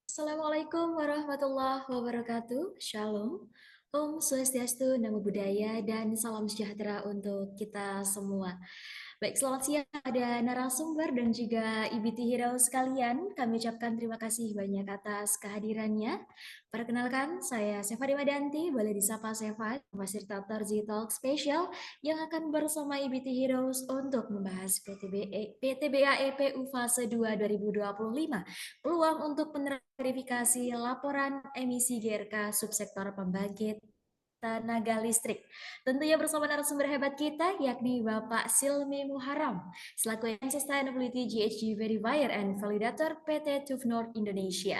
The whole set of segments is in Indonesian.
Assalamualaikum warahmatullahi wabarakatuh. Shalom. Om Swastiastu, Namo Buddhaya, dan salam sejahtera untuk kita semua. Baik, selamat siang ada narasumber dan juga IBT Hero sekalian. Kami ucapkan terima kasih banyak atas kehadirannya. Perkenalkan, saya Seva Dewadanti, boleh disapa Seva, fasilitator Z-Talk Special yang akan bersama IBT Heroes untuk membahas PTBAEPU Fase 2 2025, peluang untuk penerapan verifikasi laporan emisi GRK subsektor pembangkit tenaga listrik. Tentunya bersama narasumber hebat kita, yakni Bapak Silmi Muharam, selaku Sustainability GHG Verifier and Validator PT TÜV Nord Indonesia.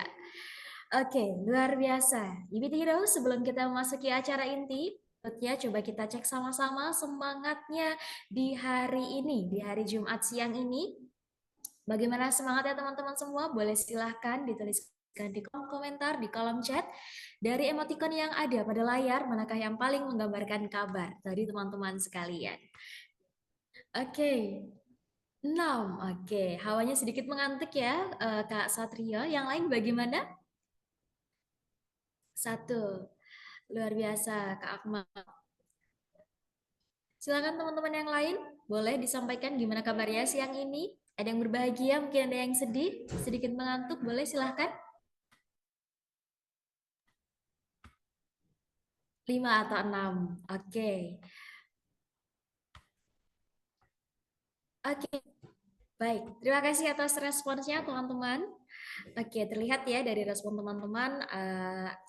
Oke, luar biasa. Ibit Hero, sebelum kita memasuki acara inti, berikutnya coba kita cek sama-sama semangatnya di hari ini, di hari Jumat siang ini. Bagaimana semangatnya teman-teman semua? Boleh silahkan dituliskan di kolom komentar, di kolom chat. Dari emoticon yang ada pada layar, manakah yang paling menggambarkan kabar dari teman-teman sekalian? Oke, 6. Oke, hawanya sedikit mengantuk ya, Kak Satrio. Yang lain bagaimana? 1. Luar biasa, Kak Akmal. Silakan teman-teman yang lain, boleh disampaikan gimana kabarnya siang ini? Ada yang berbahagia, mungkin ada yang sedih, sedikit mengantuk, boleh silahkan. 5 atau 6. Oke. Oke, baik. Terima kasih atas responsnya, teman-teman. Oke, terlihat ya dari respon teman-teman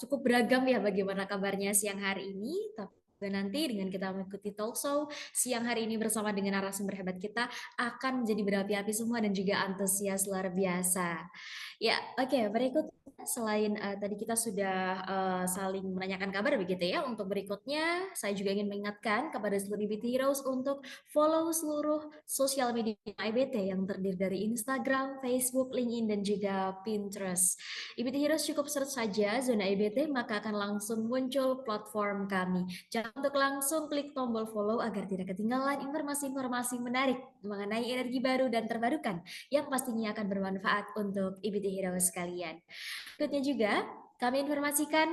cukup beragam ya bagaimana kabarnya siang hari ini. Tapi nanti dengan kita mengikuti talk show siang hari ini bersama dengan narasumber hebat kita akan menjadi berapi-api semua dan juga antusias luar biasa. Ya, oke. Berikutnya selain tadi kita sudah saling menanyakan kabar begitu ya. Untuk berikutnya saya juga ingin mengingatkan kepada seluruh BT Heroes untuk follow seluruh sosial media IBT yang terdiri dari Instagram, Facebook, LinkedIn, dan juga Pinterest. IBT Heroes cukup search saja zona IBT, maka akan langsung muncul platform kami. Jangan untuk langsung klik tombol follow agar tidak ketinggalan informasi-informasi menarik mengenai energi baru dan terbarukan yang pastinya akan bermanfaat untuk IBT Heroes sekalian. Berikutnya juga, kami informasikan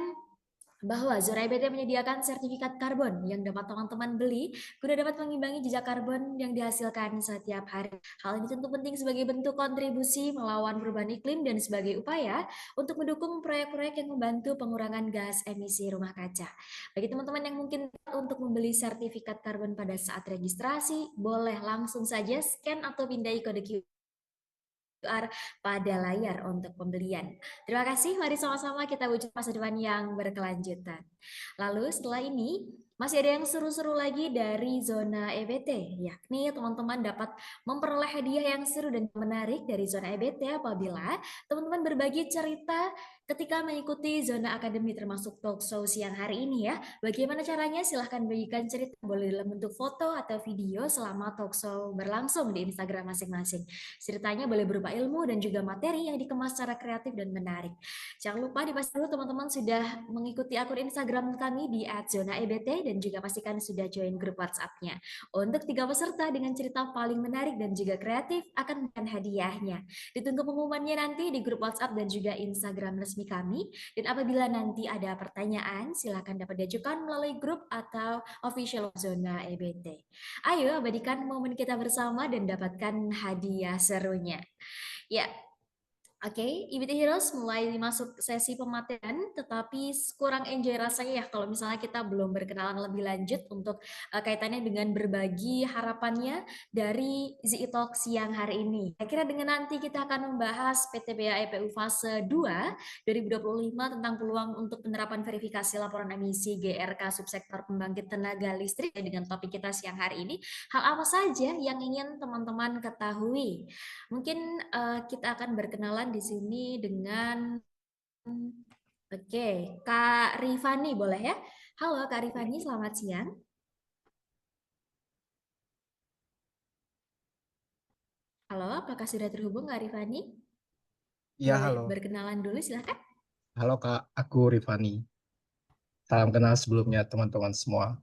bahwa Zora EBT menyediakan sertifikat karbon yang dapat teman-teman beli guna dapat mengimbangi jejak karbon yang dihasilkan setiap hari. Hal ini tentu penting sebagai bentuk kontribusi melawan perubahan iklim dan sebagai upaya untuk mendukung proyek-proyek yang membantu pengurangan gas emisi rumah kaca. Bagi teman-teman yang mungkin untuk membeli sertifikat karbon pada saat registrasi, boleh langsung saja scan atau pindai kode QR pada layar untuk pembelian. Terima kasih, mari sama-sama kita wujud masa depan yang berkelanjutan. Lalu setelah ini, masih ada yang seru-seru lagi dari zona EBT, yakni teman-teman dapat memperoleh hadiah yang seru dan menarik dari zona EBT apabila teman-teman berbagi cerita ketika mengikuti zona akademi termasuk talk show siang hari ini ya. Bagaimana caranya? Silahkan bagikan cerita, boleh dalam bentuk foto atau video selama talk show berlangsung di Instagram masing-masing. Ceritanya boleh berupa ilmu dan juga materi yang dikemas secara kreatif dan menarik. Jangan lupa dipastikan dulu teman-teman sudah mengikuti akun Instagram kami di @zona_ebt dan juga pastikan sudah join grup WhatsApp-nya. Untuk 3 peserta dengan cerita paling menarik dan juga kreatif akan mendapatkan hadiahnya. Ditunggu pengumumannya nanti di grup WhatsApp dan juga Instagram resmi kami. Dan apabila nanti ada pertanyaan, silakan dapat diajukan melalui grup atau official Zona EBT. Ayo abadikan momen kita bersama dan dapatkan hadiah serunya. Ya, oke, IBT Heroes mulai masuk sesi pemateri, tetapi kurang enjoy rasanya ya kalau misalnya kita belum berkenalan lebih lanjut untuk kaitannya dengan berbagi harapannya dari ZI Talk siang hari ini. Kira-kira dengan nanti kita akan membahas PTBA EPU Fase 2 2025 tentang peluang untuk penerapan verifikasi laporan emisi GRK subsektor pembangkit tenaga listrik dengan topik kita siang hari ini. Hal apa saja yang ingin teman-teman ketahui? Mungkin kita akan berkenalan di sini dengan oke, Kak Rifani boleh ya? Halo Kak Rifani, selamat siang. Halo, apakah sudah terhubung Kak Rifani? Ya, Boleh halo. berkenalan dulu silahkan. Halo Kak, aku Rifani. Salam kenal sebelumnya teman-teman semua.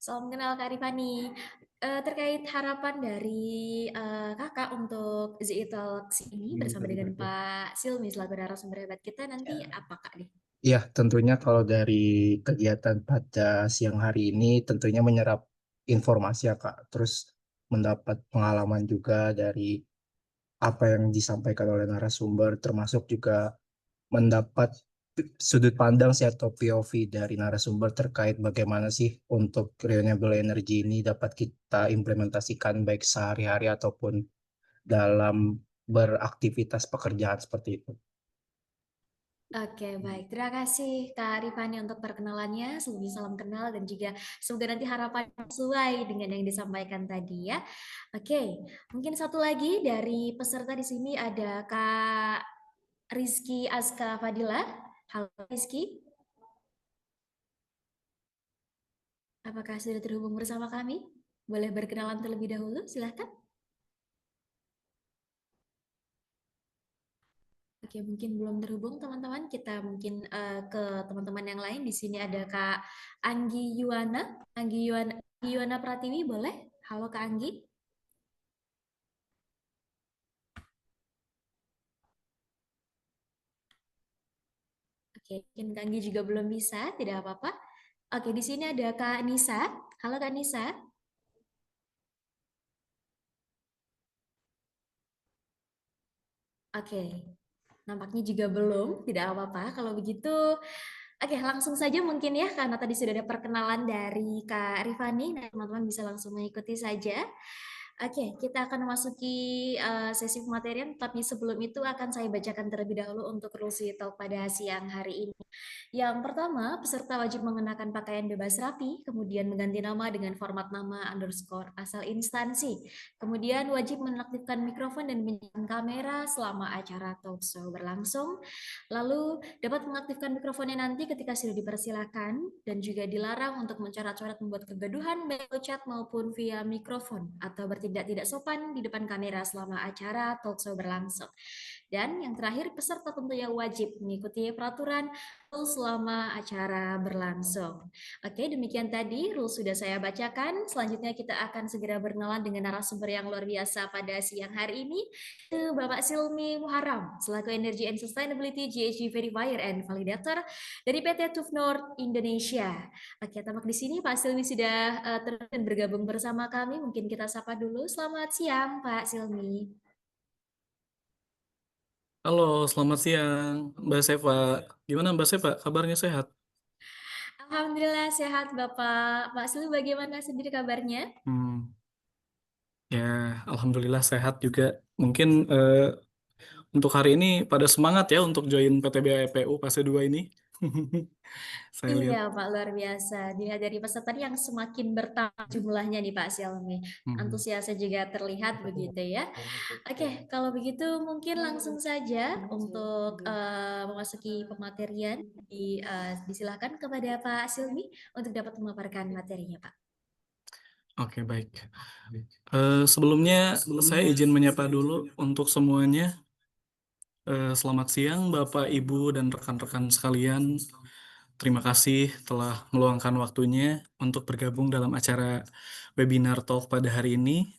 Salam kenal Kak Rifani. Terkait harapan dari Kakak untuk ZI Talks ini bersama dengan Pak Silmi selaku narasumber hebat kita nanti apa Kak nih? Ya, tentunya kalau dari kegiatan pada siang hari ini tentunya menyerap informasi ya Kak, terus mendapat pengalaman juga dari apa yang disampaikan oleh narasumber, termasuk juga mendapat sudut pandang sih atau POV dari narasumber terkait bagaimana sih untuk renewable energy ini dapat kita implementasikan baik sehari-hari ataupun dalam beraktivitas pekerjaan seperti itu. Oke, baik. Terima kasih Kak Rifani untuk perkenalannya. Sebelumnya salam kenal dan juga semoga nanti harapan sesuai dengan yang disampaikan tadi ya. Oke, mungkin satu lagi dari peserta di sini ada Kak Rizky Aska Fadila. Halo Rizky, apakah sudah terhubung bersama kami? Boleh berkenalan terlebih dahulu, silahkan. Oke, mungkin belum terhubung teman-teman. Kita mungkin ke teman-teman yang lain. Di sini ada Kak Anggi Yuwana. Anggi Yuwana Pratiwi, boleh? Halo Kak Anggi. Oke, mungkin Kak Anggi juga belum bisa, tidak apa-apa. Oke, di sini ada Kak Nisa. Halo Kak Nisa. Oke, nampaknya juga belum, tidak apa-apa. Kalau begitu, oke langsung saja mungkin ya, karena tadi sudah ada perkenalan dari Kak Rifani, nah teman-teman bisa langsung mengikuti saja. Oke, kita akan memasuki sesi pematerian, tapi sebelum itu akan saya bacakan terlebih dahulu untuk rules talk pada siang hari ini. Yang pertama, peserta wajib mengenakan pakaian bebas rapi, kemudian mengganti nama dengan format nama underscore asal instansi. Kemudian wajib menaktifkan mikrofon dan menyalakan kamera selama acara talk show berlangsung. Lalu dapat mengaktifkan mikrofonnya nanti ketika sudah dipersilakan dan juga dilarang untuk mencoret-coret membuat kegaduhan baik chat maupun via mikrofon atau bertindak tidak sopan di depan kamera selama acara talk show berlangsung. Dan yang terakhir, peserta tentunya wajib mengikuti peraturan selama acara berlangsung. Oke, demikian tadi rules sudah saya bacakan. Selanjutnya kita akan segera berkenalan dengan narasumber yang luar biasa pada siang hari ini, Bapak Silmi Muharam, selaku Energy and Sustainability GHG Verifier and Validator dari PT Tufnor Indonesia. Oke, tampak di sini Pak Silmi sudah bergabung bersama kami. Mungkin kita sapa dulu. Selamat siang, Pak Silmi. Halo, selamat siang, Mbak Seva. Gimana Mbak Seva? Kabarnya sehat? Alhamdulillah sehat Bapak. Pak Silmi bagaimana sendiri kabarnya? Hmm, ya, Alhamdulillah sehat juga. Mungkin untuk hari ini pada semangat ya untuk join PTB APU fase 2 ini. Saya Iya lihat. Pak, luar biasa. Dilihat dari peserta yang semakin bertambah jumlahnya nih Pak Silmi. Hmm. Antusiasnya juga terlihat begitu ya. Oke, kalau begitu mungkin langsung saja untuk memasuki pematerian. Disilahkan kepada Pak Silmi untuk dapat memaparkan materinya Pak. Oke, baik. Sebelumnya saya izin menyapa dulu untuk semuanya. Selamat siang Bapak, Ibu, dan rekan-rekan sekalian. Terima kasih telah meluangkan waktunya untuk bergabung dalam acara webinar talk pada hari ini.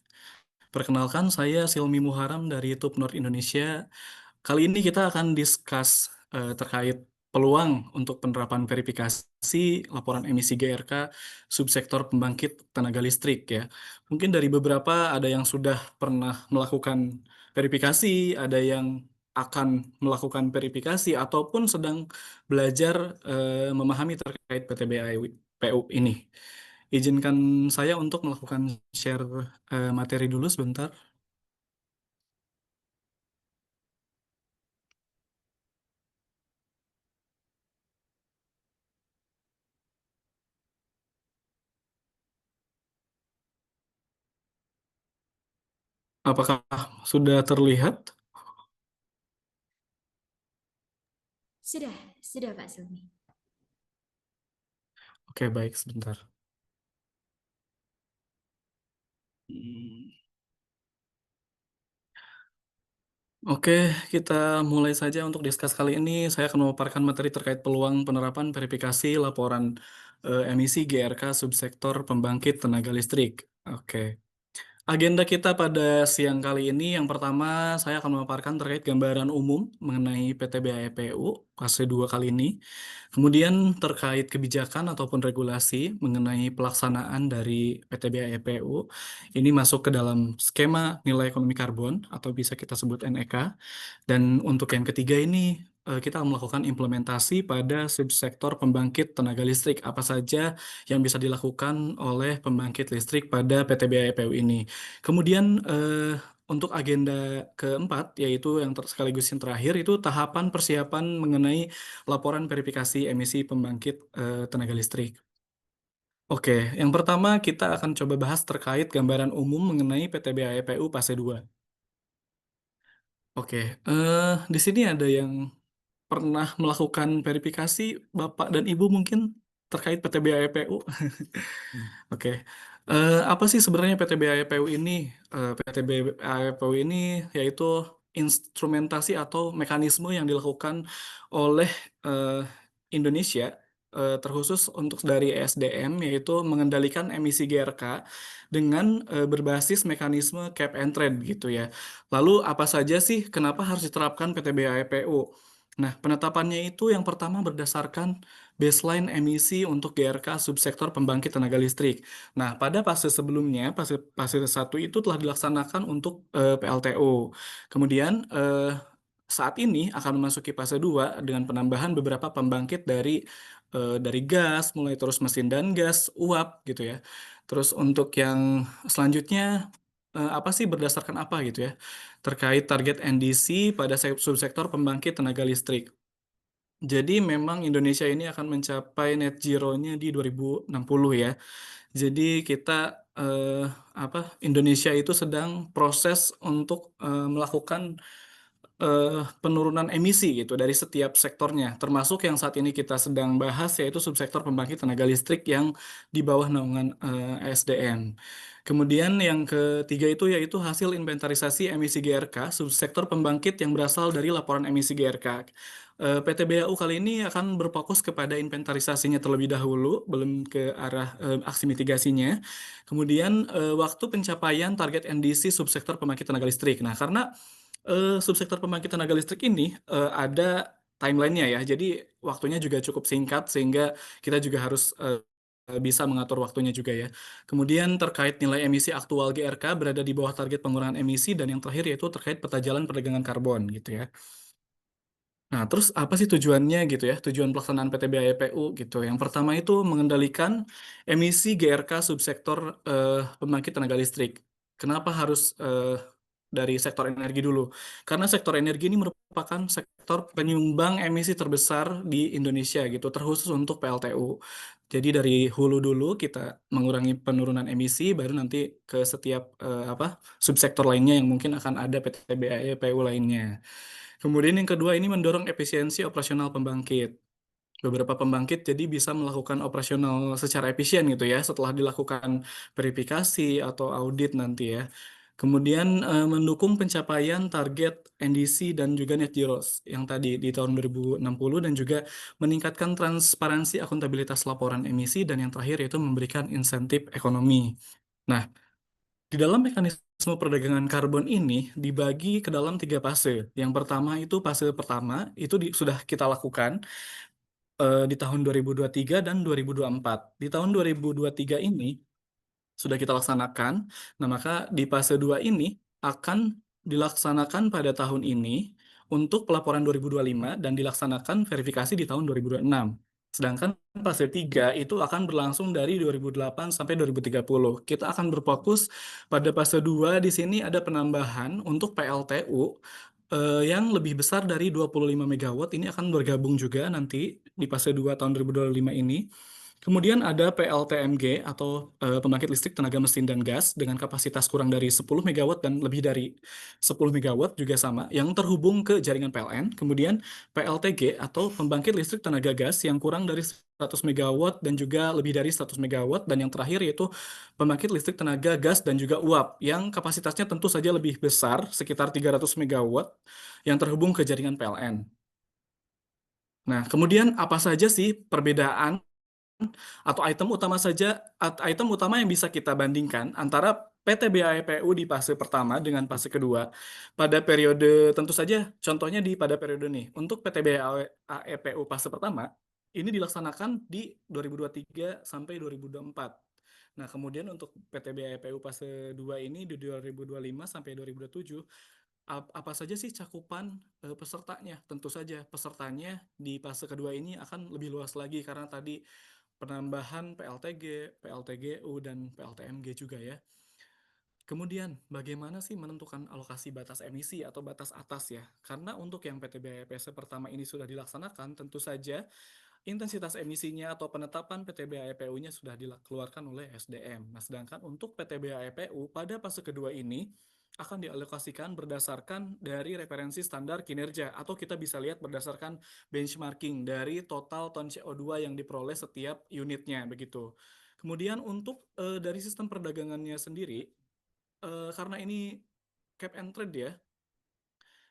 Perkenalkan, saya Silmi Muharam dari Tupnor Indonesia. Kali ini kita akan discuss terkait peluang untuk penerapan verifikasi laporan emisi GRK subsektor pembangkit tenaga listrik ya. Mungkin dari beberapa ada yang sudah pernah melakukan verifikasi, ada yang akan melakukan verifikasi ataupun sedang belajar memahami terkait PTBA-PU ini. Izinkan saya untuk melakukan share materi dulu sebentar. Apakah sudah terlihat? Sudah Pak Silmi. Oke, baik, sebentar. Hmm. Oke, kita mulai saja untuk diskus kali ini. Saya akan memaparkan materi terkait peluang penerapan verifikasi laporan emisi GRK subsektor pembangkit tenaga listrik. Oke. Agenda kita pada siang kali ini, yang pertama saya akan memaparkan terkait gambaran umum mengenai PTBAEPU fase 2 kali ini. Kemudian terkait kebijakan ataupun regulasi mengenai pelaksanaan dari PTBAEPU. Ini masuk ke dalam skema nilai ekonomi karbon atau bisa kita sebut NEK. Dan untuk yang ketiga ini, kita akan melakukan implementasi pada subsektor pembangkit tenaga listrik. Apa saja yang bisa dilakukan oleh pembangkit listrik pada PTBAEPU ini. Kemudian untuk agenda keempat, yaitu yang sekaligus yang terakhir, itu tahapan persiapan mengenai laporan verifikasi emisi pembangkit tenaga listrik. Oke, yang pertama kita akan coba bahas terkait gambaran umum mengenai PTBAEPU fase 2. Oke, di sini ada yang pernah melakukan verifikasi Bapak dan Ibu mungkin terkait PTBAEPU? Oke. Apa sih sebenarnya PTBAEPU ini? PTBAEPU ini yaitu instrumentasi atau mekanisme yang dilakukan oleh eh, Indonesia, terkhusus untuk dari ESDM, yaitu mengendalikan emisi GRK dengan berbasis mekanisme cap and trade gitu ya. Lalu apa saja sih kenapa harus diterapkan PTBAEPU? Nah, penetapannya itu yang pertama berdasarkan baseline emisi untuk GRK subsektor pembangkit tenaga listrik. Nah, pada fase sebelumnya, fase 1 itu telah dilaksanakan untuk PLTU. Kemudian saat ini akan memasuki fase 2 dengan penambahan beberapa pembangkit dari gas, mulai terus mesin dan gas, uap gitu ya. Terus untuk yang selanjutnya apa sih berdasarkan apa gitu ya? Terkait target NDC pada subsektor pembangkit tenaga listrik. Jadi memang Indonesia ini akan mencapai net zero-nya di 2060 ya. Jadi kita Indonesia itu sedang proses untuk melakukan penurunan emisi gitu dari setiap sektornya, termasuk yang saat ini kita sedang bahas yaitu subsektor pembangkit tenaga listrik yang di bawah naungan SDM. Kemudian yang ketiga itu yaitu hasil inventarisasi emisi GRK subsektor pembangkit yang berasal dari laporan emisi GRK. PTBAU kali ini akan berfokus kepada inventarisasinya terlebih dahulu, belum ke arah aksi mitigasinya. Kemudian waktu pencapaian target NDC subsektor pembangkit tenaga listrik. Nah, karena subsektor pembangkit tenaga listrik ini ada timelinenya ya, jadi waktunya juga cukup singkat sehingga kita juga harus bisa mengatur waktunya juga ya. Kemudian terkait nilai emisi aktual GRK berada di bawah target pengurangan emisi dan yang terakhir yaitu terkait peta jalan perdagangan karbon gitu ya. Nah, terus apa sih tujuannya gitu ya? Tujuan pelaksanaan PTBAEPU gitu. Yang pertama itu mengendalikan emisi GRK subsektor pembangkit tenaga listrik. Kenapa harus dari sektor energi dulu? Karena sektor energi ini merupakan sektor penyumbang emisi terbesar di Indonesia gitu, terkhusus untuk PLTU. Jadi dari hulu dulu kita mengurangi penurunan emisi, baru nanti ke setiap subsektor lainnya yang mungkin akan ada PTBAEPU lainnya. Kemudian yang kedua ini mendorong efisiensi operasional pembangkit. Beberapa pembangkit jadi bisa melakukan operasional secara efisien gitu ya setelah dilakukan verifikasi atau audit nanti ya. Kemudian mendukung pencapaian target NDC dan juga net zero yang tadi di tahun 2060 dan juga meningkatkan transparansi akuntabilitas laporan emisi dan yang terakhir yaitu memberikan insentif ekonomi. Nah, di dalam mekanisme perdagangan karbon ini dibagi ke dalam 3 fase. Yang pertama itu fase pertama itu sudah kita lakukan di tahun 2023 dan 2024. Di tahun 2023 ini sudah kita laksanakan. Nah, maka di fase 2 ini akan dilaksanakan pada tahun ini untuk pelaporan 2025 dan dilaksanakan verifikasi di tahun 2026. Sedangkan fase 3 itu akan berlangsung dari 2008 sampai 2030. Kita akan berfokus pada fase 2 di sini ada penambahan untuk PLTU yang lebih besar dari 25 megawatt ini akan bergabung juga nanti di fase 2 tahun 2025 ini. Kemudian ada PLTMG atau pembangkit listrik tenaga mesin dan gas dengan kapasitas kurang dari 10 megawatt dan lebih dari 10 megawatt juga sama yang terhubung ke jaringan PLN. Kemudian PLTG atau pembangkit listrik tenaga gas yang kurang dari 100 megawatt dan juga lebih dari 100 megawatt dan yang terakhir yaitu pembangkit listrik tenaga gas dan juga uap yang kapasitasnya tentu saja lebih besar sekitar 300 megawatt yang terhubung ke jaringan PLN. Nah, kemudian apa saja sih perbedaan atau item utama saja, item utama yang bisa kita bandingkan antara PT BAEPU di fase pertama dengan fase kedua pada periode, tentu saja contohnya pada periode nih, untuk PT BAEPU fase pertama ini dilaksanakan di 2023 sampai 2024. Nah, kemudian untuk PT BAEPU fase 2 ini di 2025 sampai 2027, apa saja sih cakupan pesertanya? Tentu saja pesertanya di fase kedua ini akan lebih luas lagi karena tadi penambahan PLTG, PLTGU, dan PLTMG juga ya. Kemudian, bagaimana sih menentukan alokasi batas emisi atau batas atas ya? Karena untuk yang PT BAEPS pertama ini sudah dilaksanakan, tentu saja intensitas emisinya atau penetapan PT BAEPU-nya sudah dikeluarkan oleh SDM. Nah, sedangkan untuk PT BAEPU pada fase kedua ini akan dialokasikan berdasarkan dari referensi standar kinerja atau kita bisa lihat berdasarkan benchmarking dari total ton CO2 yang diperoleh setiap unitnya begitu. Kemudian untuk dari sistem perdagangannya sendiri, karena ini cap and trade ya,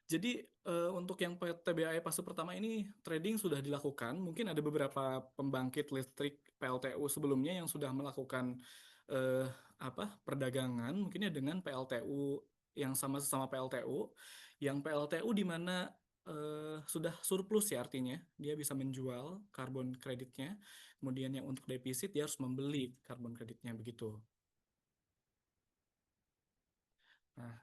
jadi untuk yang PTBAE fase pertama ini trading sudah dilakukan. Mungkin ada beberapa pembangkit listrik PLTU sebelumnya yang sudah melakukan perdagangan, mungkinnya dengan PLTU yang sama-sama PLTU, yang PLTU di mana sudah surplus ya, artinya dia bisa menjual karbon kreditnya. Kemudian yang untuk defisit dia harus membeli karbon kreditnya begitu. Nah,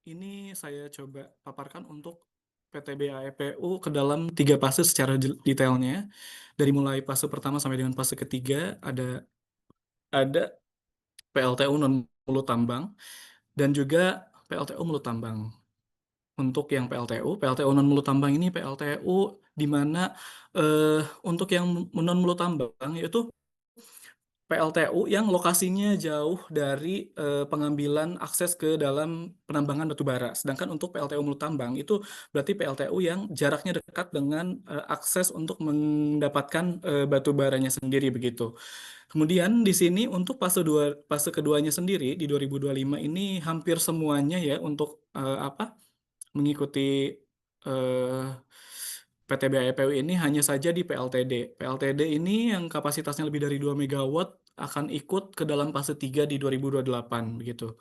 ini saya coba paparkan untuk PT BAEPU ke dalam 3 fase secara detailnya. Dari mulai fase pertama sampai dengan fase ketiga ada PLTU non mulut tambang dan juga PLTU mulut tambang. Untuk yang PLTU non mulut tambang ini PLTU di mana untuk yang non mulut tambang yaitu PLTU yang lokasinya jauh dari pengambilan akses ke dalam penambangan batu bara. Sedangkan untuk PLTU mulut tambang itu berarti PLTU yang jaraknya dekat dengan akses untuk mendapatkan batu baranya sendiri begitu. Kemudian di sini untuk fase keduanya sendiri di 2025 ini hampir semuanya ya untuk mengikuti PT BAEPU ini hanya saja di PLTD. PLTD ini yang kapasitasnya lebih dari 2 megawatt akan ikut ke dalam fase 3 di 2028 begitu.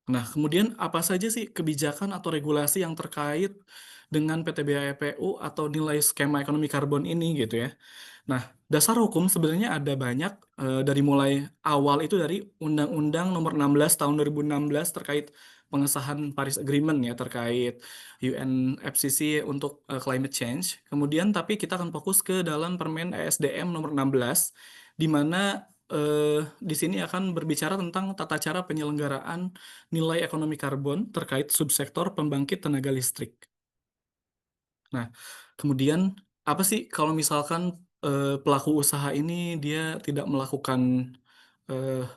Nah, kemudian apa saja sih kebijakan atau regulasi yang terkait dengan PT BAEPU atau nilai skema ekonomi karbon ini gitu ya. Nah, dasar hukum sebenarnya ada banyak dari mulai awal itu dari Undang-Undang Nomor 16 Tahun 2016 terkait pengesahan Paris Agreement ya terkait UNFCCC untuk climate change. Kemudian tapi kita akan fokus ke dalam Permen ESDM Nomor 16 di mana di sini akan berbicara tentang tata cara penyelenggaraan nilai ekonomi karbon terkait subsektor pembangkit tenaga listrik. Nah, kemudian apa sih kalau misalkan pelaku usaha ini dia tidak melakukan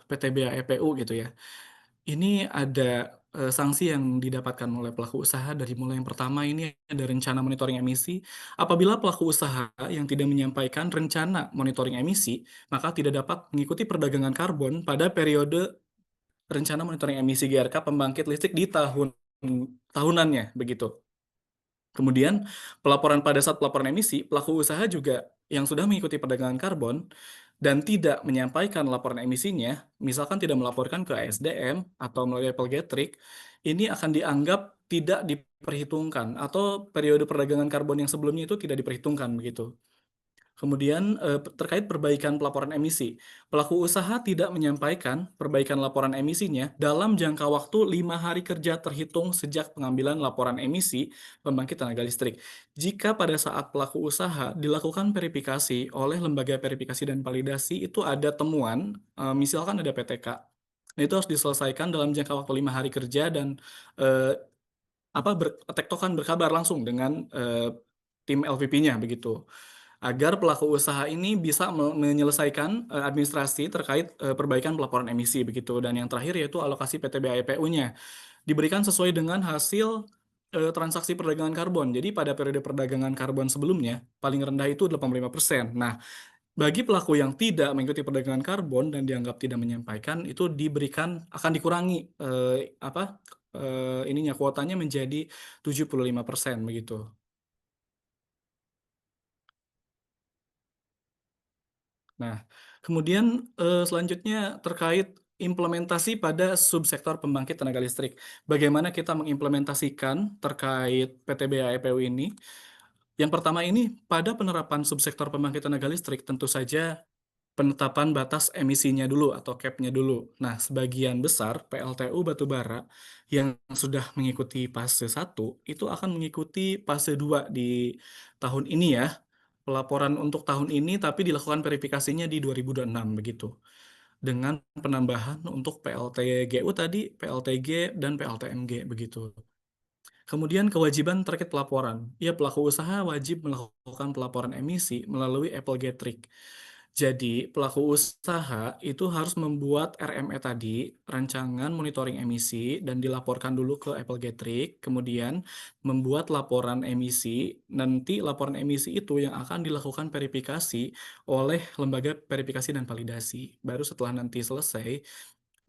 PT BAEPU gitu ya. Ini ada sanksi yang didapatkan oleh pelaku usaha dari mulai yang pertama ini ada rencana monitoring emisi. Apabila pelaku usaha yang tidak menyampaikan rencana monitoring emisi, maka tidak dapat mengikuti perdagangan karbon pada periode rencana monitoring emisi GRK pembangkit listrik di tahunannya begitu. Kemudian pada saat pelaporan emisi, pelaku usaha juga yang sudah mengikuti perdagangan karbon dan tidak menyampaikan laporan emisinya, misalkan tidak melaporkan ke ASDM atau melalui Applegatric, ini akan dianggap tidak diperhitungkan atau periode perdagangan karbon yang sebelumnya itu tidak diperhitungkan begitu. Kemudian terkait perbaikan pelaporan emisi, pelaku usaha tidak menyampaikan perbaikan laporan emisinya dalam jangka waktu 5 hari kerja terhitung sejak pengambilan laporan emisi pembangkit tenaga listrik. Jika pada saat pelaku usaha dilakukan verifikasi oleh lembaga verifikasi dan validasi itu ada temuan, misalkan ada PTK, nah itu harus diselesaikan dalam jangka waktu 5 hari kerja dan tektokan berkabar langsung dengan tim LVP-nya begitu agar pelaku usaha ini bisa menyelesaikan administrasi terkait perbaikan pelaporan emisi begitu. Dan yang terakhir yaitu alokasi PT BAEPU-nya diberikan sesuai dengan hasil transaksi perdagangan karbon. Jadi pada periode perdagangan karbon sebelumnya paling rendah itu 85%. Nah, bagi pelaku yang tidak mengikuti perdagangan karbon dan dianggap tidak menyampaikan itu akan dikurangi ininya kuotanya menjadi 75% begitu. Nah, kemudian selanjutnya terkait implementasi pada subsektor pembangkit tenaga listrik. Bagaimana kita mengimplementasikan terkait PTBA-EPU ini? Yang pertama ini, pada penerapan subsektor pembangkit tenaga listrik, tentu saja penetapan batas emisinya dulu atau cap-nya dulu. Nah, sebagian besar PLTU batubara yang sudah mengikuti fase 1 itu akan mengikuti fase 2 di tahun ini ya. Pelaporan untuk tahun ini tapi dilakukan verifikasinya di 2026 begitu. Dengan penambahan untuk PLTGU tadi, PLTG dan PLTMG begitu. Kemudian kewajiban terkait pelaporan. Ya, pelaku usaha wajib melakukan pelaporan emisi melalui Apple Getrick. Jadi, pelaku usaha itu harus membuat RME tadi, rancangan monitoring emisi, dan dilaporkan dulu ke Apple Getrick, kemudian membuat laporan emisi. Nanti laporan emisi itu yang akan dilakukan verifikasi oleh lembaga verifikasi dan validasi. Baru setelah nanti selesai,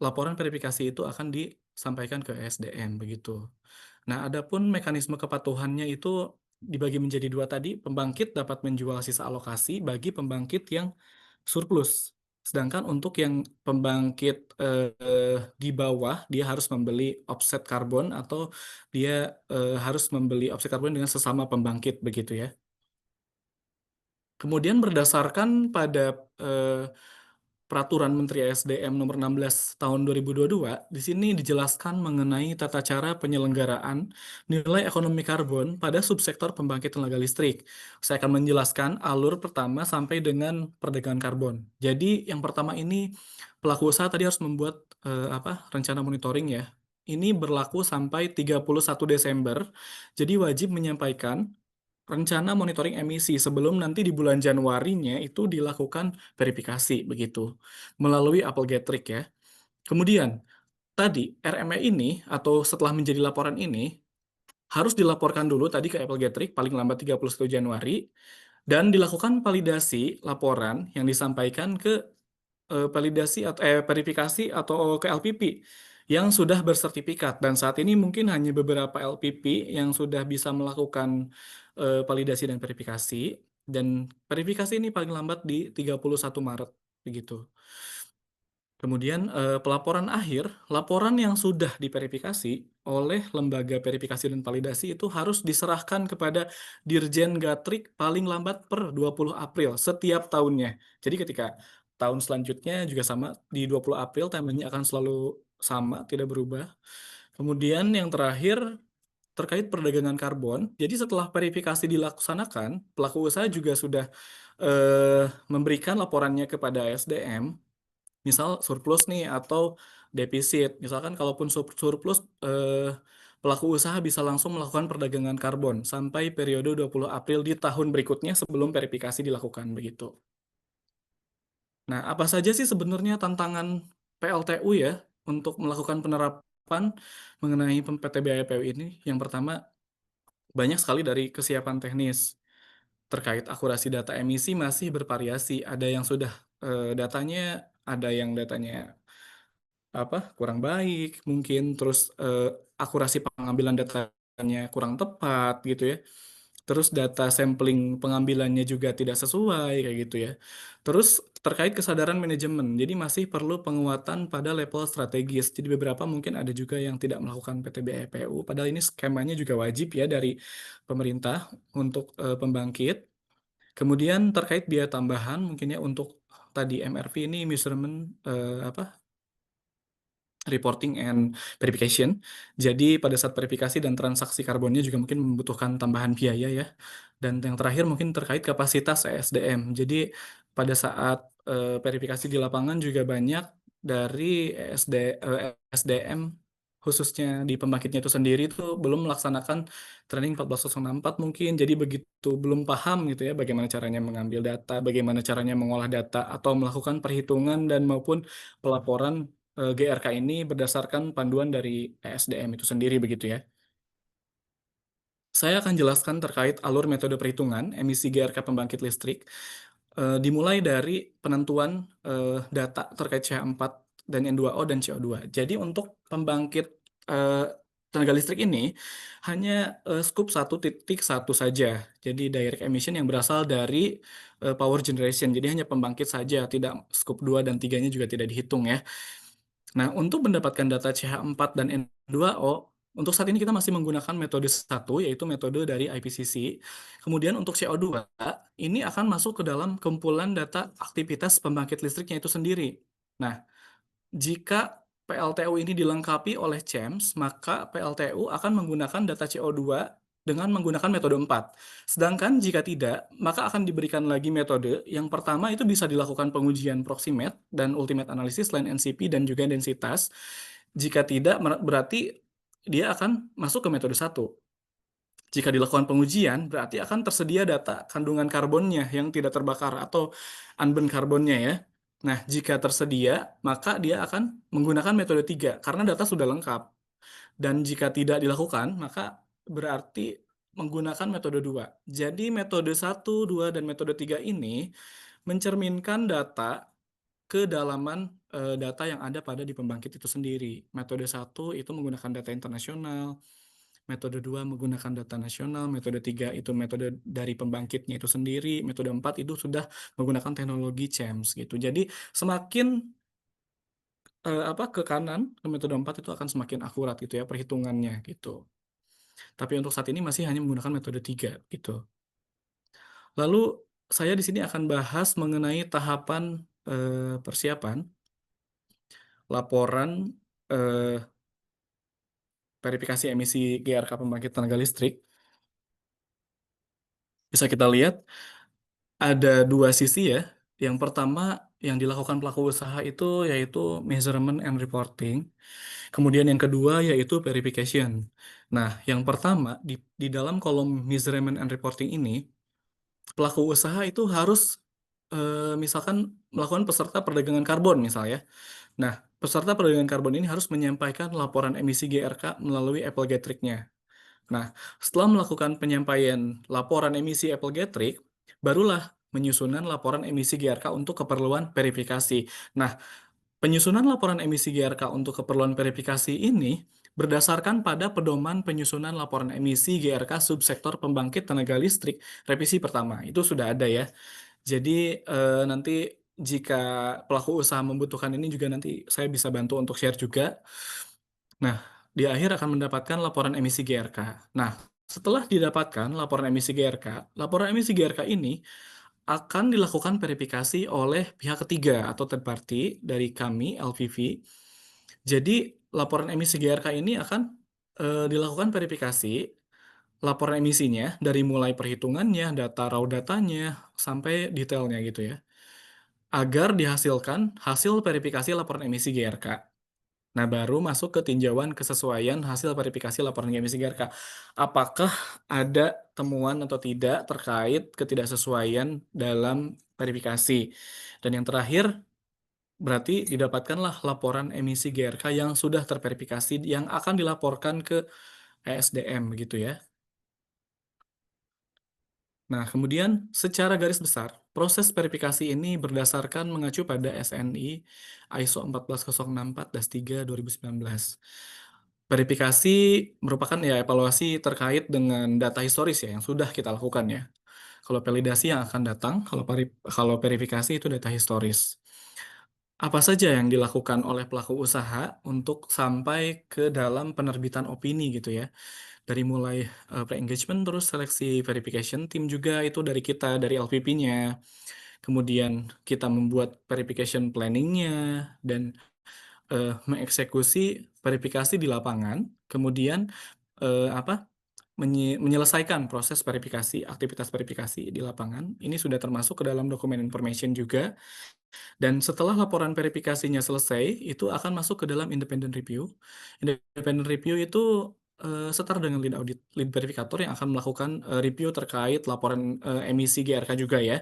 laporan verifikasi itu akan disampaikan ke SDM begitu. Nah, adapun mekanisme kepatuhannya itu dibagi menjadi dua tadi, pembangkit dapat menjual sisa alokasi bagi pembangkit yang surplus. Sedangkan untuk yang pembangkit di bawah, dia harus membeli offset karbon atau dia harus membeli offset karbon dengan sesama pembangkit begitu ya. Kemudian berdasarkan pada Peraturan Menteri SDM Nomor 16 Tahun 2022, di sini dijelaskan mengenai tata cara penyelenggaraan nilai ekonomi karbon pada subsektor pembangkit tenaga listrik. Saya akan menjelaskan alur pertama sampai dengan perdagangan karbon. Jadi yang pertama ini pelaku usaha tadi harus membuat rencana monitoring ya. Ini berlaku sampai 31 Desember. Jadi wajib menyampaikan rencana monitoring emisi sebelum nanti di bulan Januarinya itu dilakukan verifikasi begitu melalui Apple Getrick ya. Kemudian tadi RME ini atau setelah menjadi laporan ini harus dilaporkan dulu tadi ke Apple Getrick paling lambat 31 Januari dan dilakukan validasi laporan yang disampaikan ke validasi atau verifikasi atau ke LPP yang sudah bersertifikat dan saat ini mungkin hanya beberapa LPP yang sudah bisa melakukan validasi dan verifikasi dan verifikasi ini paling lambat di 31 Maret begitu. Kemudian pelaporan akhir, laporan yang sudah diverifikasi oleh lembaga verifikasi dan validasi itu harus diserahkan kepada Dirjen Gatrik paling lambat per 20 April setiap tahunnya. Jadi ketika tahun selanjutnya juga sama, di 20 April timeline-nya akan selalu sama, tidak berubah. Kemudian yang terakhir, terkait perdagangan karbon, jadi setelah verifikasi dilaksanakan, pelaku usaha juga sudah memberikan laporannya kepada SDM, misal surplus nih atau defisit. Misalkan kalaupun surplus, pelaku usaha bisa langsung melakukan perdagangan karbon sampai periode 20 April di tahun berikutnya sebelum verifikasi dilakukan begitu. Nah, apa saja sih sebenarnya tantangan PLTU ya untuk melakukan penerapan mengenai PTBA-EPU ini? Yang pertama, banyak sekali dari kesiapan teknis. Terkait akurasi data emisi masih bervariasi. Ada yang sudah datanya, ada yang datanya kurang baik mungkin, terus akurasi pengambilan datanya kurang tepat gitu ya. Terus data sampling pengambilannya juga tidak sesuai kayak gitu ya. Terus terkait kesadaran manajemen, jadi masih perlu penguatan pada level strategis. Jadi beberapa mungkin ada juga yang tidak melakukan PTBA-EPU, padahal ini skemanya juga wajib ya dari pemerintah untuk pembangkit. Kemudian terkait biaya tambahan mungkin ya untuk tadi MRV ini measurement reporting and verification. Jadi pada saat verifikasi dan transaksi karbonnya juga mungkin membutuhkan tambahan biaya ya. Dan yang terakhir mungkin terkait kapasitas ESDM. Jadi pada saat verifikasi di lapangan juga banyak dari SDM khususnya di pembangkitnya itu sendiri itu belum melaksanakan training 1404 mungkin. Jadi begitu belum paham gitu ya bagaimana caranya mengambil data, bagaimana caranya mengolah data atau melakukan perhitungan dan maupun pelaporan GRK ini berdasarkan panduan dari ESDM itu sendiri begitu ya. Saya akan jelaskan terkait alur metode perhitungan emisi GRK pembangkit listrik. Dimulai dari penentuan data terkait CH4 dan N2O dan CO2. Jadi untuk pembangkit tenaga listrik ini hanya scoop 1.1 saja. Jadi direct emission yang berasal dari power generation. Jadi hanya pembangkit saja, tidak scoop 2 dan 3-nya juga tidak dihitung ya. Nah, untuk mendapatkan data CH4 dan N2O, untuk saat ini kita masih menggunakan metode 1, yaitu metode dari IPCC. Kemudian untuk CO2, ini akan masuk ke dalam kumpulan data aktivitas pembangkit listriknya itu sendiri. Nah, jika PLTU ini dilengkapi oleh CHEMS, maka PLTU akan menggunakan data CO2 dengan menggunakan metode 4. Sedangkan jika tidak, maka akan diberikan lagi metode. Yang pertama itu bisa dilakukan pengujian proximate dan ultimate analysis selain NCP dan juga densitas. Jika tidak, berarti dia akan masuk ke metode 1. Jika dilakukan pengujian, berarti akan tersedia data kandungan karbonnya yang tidak terbakar atau unburned karbonnya ya. Nah, jika tersedia, maka dia akan menggunakan metode 3 karena data sudah lengkap. Dan jika tidak dilakukan, maka berarti menggunakan metode 2. Jadi metode 1, 2, dan metode 3 ini mencerminkan data kedalaman data yang ada pada di pembangkit itu sendiri. Metode 1 itu menggunakan data internasional, metode 2 menggunakan data nasional, metode 3 itu metode dari pembangkitnya itu sendiri, metode 4 itu sudah menggunakan teknologi CHEMS gitu. Jadi semakin ke kanan, ke metode 4 itu akan semakin akurat gitu ya perhitungannya gitu. Tapi untuk saat ini masih hanya menggunakan metode 3 gitu. Lalu saya di sini akan bahas mengenai tahapan persiapan laporan verifikasi emisi GRK pembangkit tenaga listrik. Bisa kita lihat ada dua sisi ya. Yang pertama yang dilakukan pelaku usaha itu yaitu measurement and reporting. Kemudian yang kedua yaitu verification. Nah, yang pertama di dalam kolom measurement and reporting ini, pelaku usaha itu harus misalkan melakukan peserta perdagangan karbon misalnya. Nah, peserta perdagangan karbon ini harus menyampaikan laporan emisi GRK melalui Apple Getrick-nya. Nah, setelah melakukan penyampaian laporan emisi Apple Getrick, barulah menyusunan laporan emisi GRK untuk keperluan verifikasi. Nah, penyusunan laporan emisi GRK untuk keperluan verifikasi ini berdasarkan pada pedoman penyusunan laporan emisi GRK subsektor pembangkit tenaga listrik revisi pertama. Itu sudah ada ya. Jadi nanti jika pelaku usaha membutuhkan ini juga nanti saya bisa bantu untuk share juga. Nah, di akhir akan mendapatkan laporan emisi GRK. Nah, setelah didapatkan laporan emisi GRK ini akan dilakukan verifikasi oleh pihak ketiga atau third party dari kami, LVV. Jadi, laporan emisi GRK ini akan dilakukan verifikasi laporan emisinya dari mulai perhitungannya, data raw datanya, sampai detailnya gitu ya, agar dihasilkan hasil verifikasi laporan emisi GRK. Nah, baru masuk ke tinjauan kesesuaian hasil verifikasi laporan emisi GRK. Apakah ada temuan atau tidak terkait ketidaksesuaian dalam verifikasi. Dan yang terakhir, berarti didapatkanlah laporan emisi GRK yang sudah terverifikasi yang akan dilaporkan ke ESDM gitu ya. Nah, kemudian secara garis besar, proses verifikasi ini berdasarkan mengacu pada SNI ISO 14064-3 2019. Verifikasi merupakan ya evaluasi terkait dengan data historis ya yang sudah kita lakukan ya. Kalau validasi yang akan datang, kalau verifikasi itu data historis. Apa saja yang dilakukan oleh pelaku usaha untuk sampai ke dalam penerbitan opini gitu ya. Dari mulai pre-engagement terus seleksi verification tim juga itu dari kita, dari LVP-nya. Kemudian kita membuat verification planning-nya dan mengeksekusi verifikasi di lapangan. Kemudian menyelesaikan proses verifikasi, aktivitas verifikasi di lapangan. Ini sudah termasuk ke dalam dokumen information juga. Dan setelah laporan verifikasinya selesai, itu akan masuk ke dalam independent review. Independent review itu setara dengan lead audit, lead verifikator yang akan melakukan review terkait laporan emisi GRK juga ya.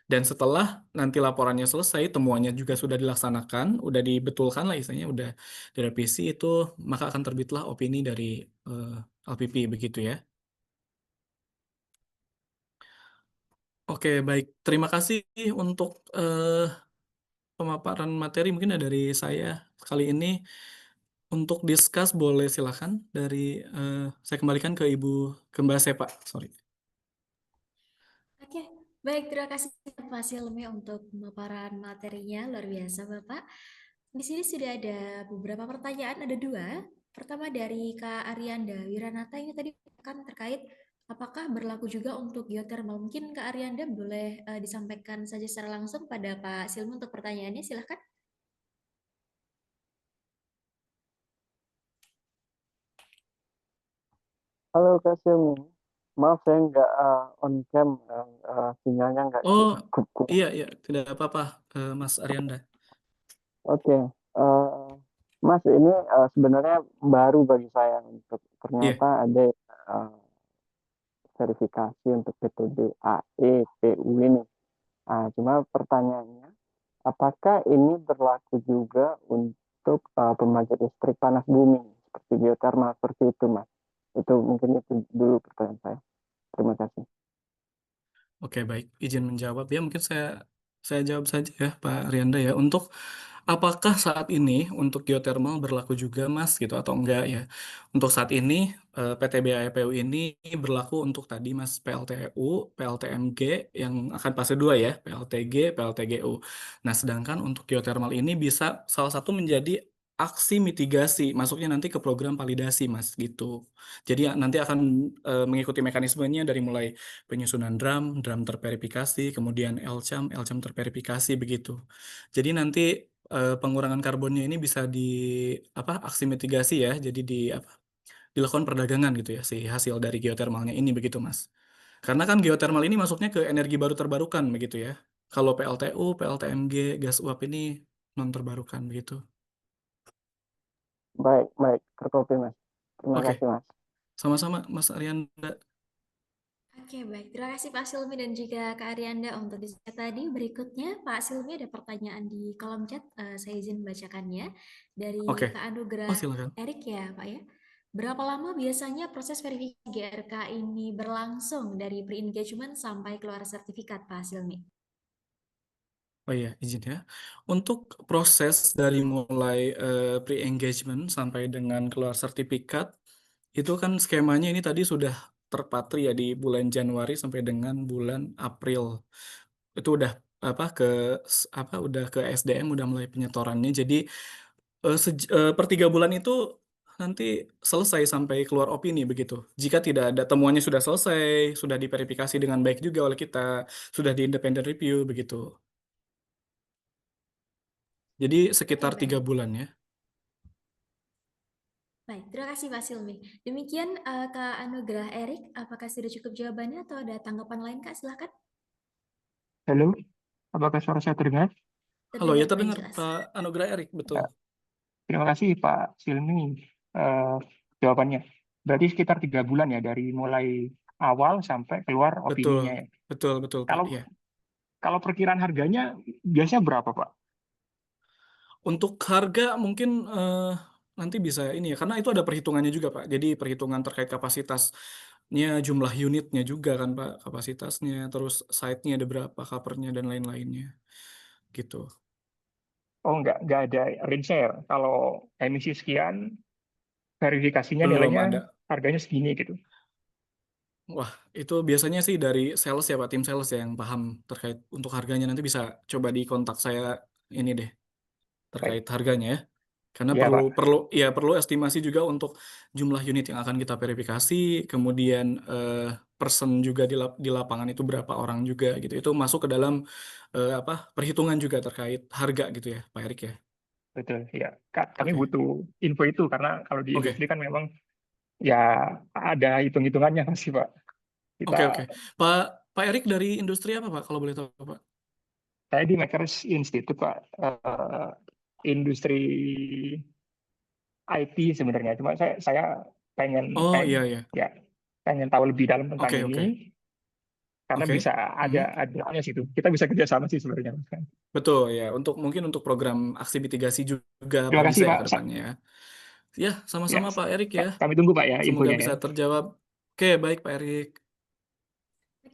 Dan setelah nanti laporannya selesai, temuannya juga sudah dilaksanakan, udah dibetulkan lah istilahnya, udah direvisi itu, maka akan terbitlah opini dari LPP begitu ya. Oke, baik. Terima kasih untuk pemaparan materi mungkin dari saya kali ini. Untuk discuss boleh silakan dari saya kembalikan ke ke Mbak Sepa, sorry. Oke, baik, terima kasih Pak Silmi untuk pemaparan materinya, luar biasa Bapak. Di sini sudah ada beberapa pertanyaan, ada dua. Pertama dari Kak Arianda Wiranata, ini tadi kan terkait apakah berlaku juga untuk geothermal. Mungkin Kak Arianda boleh disampaikan saja secara langsung pada Pak Silmi untuk pertanyaannya, silahkan. Halo Kak Silmi, maaf saya nggak on cam, sinyalnya nggak Oh cukup kuat. iya, tidak apa-apa Mas Arianda. Oke, eh, Mas ini sebenarnya baru bagi saya untuk Iya. ternyata ada eh, verifikasi untuk metode AE, PU ini. Cuma pertanyaannya, apakah ini berlaku juga untuk pembangkit listrik panas bumi seperti geothermal seperti itu, Mas? Itu mungkin itu dulu pertanyaan saya. Terima kasih. Oke, baik. Izin menjawab ya. Mungkin saya jawab saja ya, Pak Rianda ya. Untuk apakah saat ini untuk geothermal berlaku juga, Mas, gitu atau enggak ya? Untuk saat ini PT BAEPU ini berlaku untuk tadi, Mas, PLTU, PLTMG yang akan fase 2 ya, PLTG, PLTGU. Nah, sedangkan untuk geothermal ini bisa salah satu menjadi aksi mitigasi, masuknya nanti ke program validasi, Mas, gitu. Jadi nanti akan mengikuti mekanismenya dari mulai penyusunan drum terverifikasi, kemudian LCAM terverifikasi begitu. Jadi nanti pengurangan karbonnya ini bisa di aksi mitigasi ya. Jadi dilakukan perdagangan gitu ya si hasil dari geotermalnya ini begitu Mas. Karena kan geotermal ini masuknya ke energi baru terbarukan begitu ya. Kalau PLTU, PLTMG, gas uap ini non terbarukan begitu. Baik, baik, terkopi Mas. Terima Oke, kasih Mas. sama-sama Mas Arianda. Oke, baik. Terima kasih Pak Silmi dan juga Kak Arianda untuk diskusi tadi. Berikutnya, Pak Silmi ada pertanyaan di kolom chat. Saya izin membacakannya. Dari Oke. Kak Oh, Anugrah silakan. Erik ya, Pak ya. Berapa lama biasanya proses verifikasi GRK ini berlangsung dari pre-engagement sampai keluar sertifikat, Pak Silmi? Oh iya, izin ya. Untuk proses dari mulai pre-engagement sampai dengan keluar sertifikat, itu kan skemanya ini tadi sudah terpatri ya di bulan Januari sampai dengan bulan April. Itu udah udah ke SDM udah mulai penyetorannya. Jadi per 3 bulan itu nanti selesai sampai keluar opini begitu. Jika tidak ada temuannya sudah selesai, sudah diverifikasi dengan baik juga oleh kita, sudah di independent review begitu. Jadi Oke, sekitar baik. 3 bulan ya. Baik, terima kasih Pak Silmi. Demikian Kak Anugrah Erik, apakah sudah cukup jawabannya atau ada tanggapan lain Kak? Silahkan. Halo, apakah suara saya terdengar? Halo, ya Terdengar dengan terdengar jelas. Pak Anugrah Erik, betul. Ya, terima kasih Pak Silmi eh, jawabannya. Berarti sekitar 3 bulan ya dari mulai awal sampai keluar Betul, opininya ya. betul Pak. Kalau Iya. kalau perkiraan harganya biasanya berapa Pak? Untuk harga mungkin nanti bisa ini ya, karena itu ada perhitungannya juga Pak. Jadi perhitungan terkait kapasitasnya, jumlah unitnya juga kan Pak, kapasitasnya, terus site-nya ada berapa, covernya dan lain-lainnya, gitu. Oh nggak ada range ya. Kalau emisi sekian, verifikasinya Belum nilainya ada. harganya segini gitu. Wah, itu biasanya sih dari sales ya Pak, tim sales ya yang paham terkait untuk harganya. Nanti bisa coba di kontak saya ini deh, Baik, terkait harganya ya. Karena ya perlu Pak. perlu ya perlu estimasi juga untuk jumlah unit yang akan kita verifikasi, kemudian person juga di lapangan itu berapa orang juga gitu. Itu masuk ke dalam perhitungan juga terkait harga gitu ya, Pak Erik ya. Betul, ya. Kami Oke. butuh info itu karena kalau di Oke. industri kan memang ya ada hitung-hitungannya sih Pak. Kita Oke. Pak Pak Erik dari industri apa Pak kalau boleh tahu Pak? Saya di Makers Institute, Pak. Industri IT sebenarnya. Cuma saya pengen Oh iya iya. ya pengen tahu lebih dalam tentang Oke ini oke. karena Oke. bisa Mhm. ada situ. Kita bisa kerjasama sih sebenarnya. Betul ya, mungkin untuk program aksi mitigasi juga Terima Pak kasih bisa ya Pak. ke depannya ya. Ya, Ya, sama-sama Pak Erik ya. kami tunggu Pak ya Semoga infonya ya. bisa terjawab. Oke, baik Pak Erik.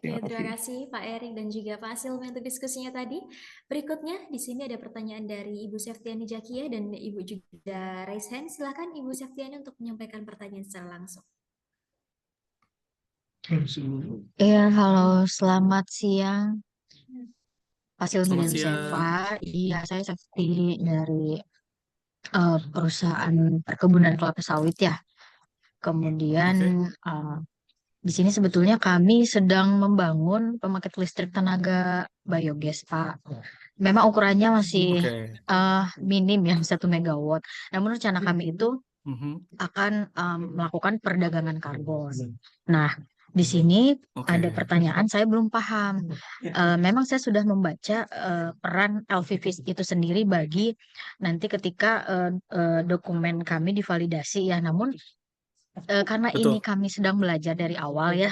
Terima Oke, terima kasih. kasih Pak Erik dan juga Pak Silmi untuk diskusinya tadi. Berikutnya di sini ada pertanyaan dari Ibu Septiani Jakia dan Ibu juga raise hand. Silakan Ibu Septiani untuk menyampaikan pertanyaan secara langsung. Ya, halo, selamat siang, Pak Silmi Selamat dan Bu siang. Seva. Iya, saya Septi dari perusahaan perkebunan kelapa sawit ya. Kemudian Oke. di sini sebetulnya kami sedang membangun pembangkit listrik tenaga biogas, Pak. Memang ukurannya masih Oke. minim ya, 1 megawatt. Namun rencana kami itu Mhm. akan melakukan perdagangan karbon. Nah, di sini ada Oke. pertanyaan saya belum paham. Memang saya sudah membaca peran LVV itu sendiri bagi nanti ketika dokumen kami divalidasi ya. Namun karena ini Betul. kami sedang belajar dari awal ya,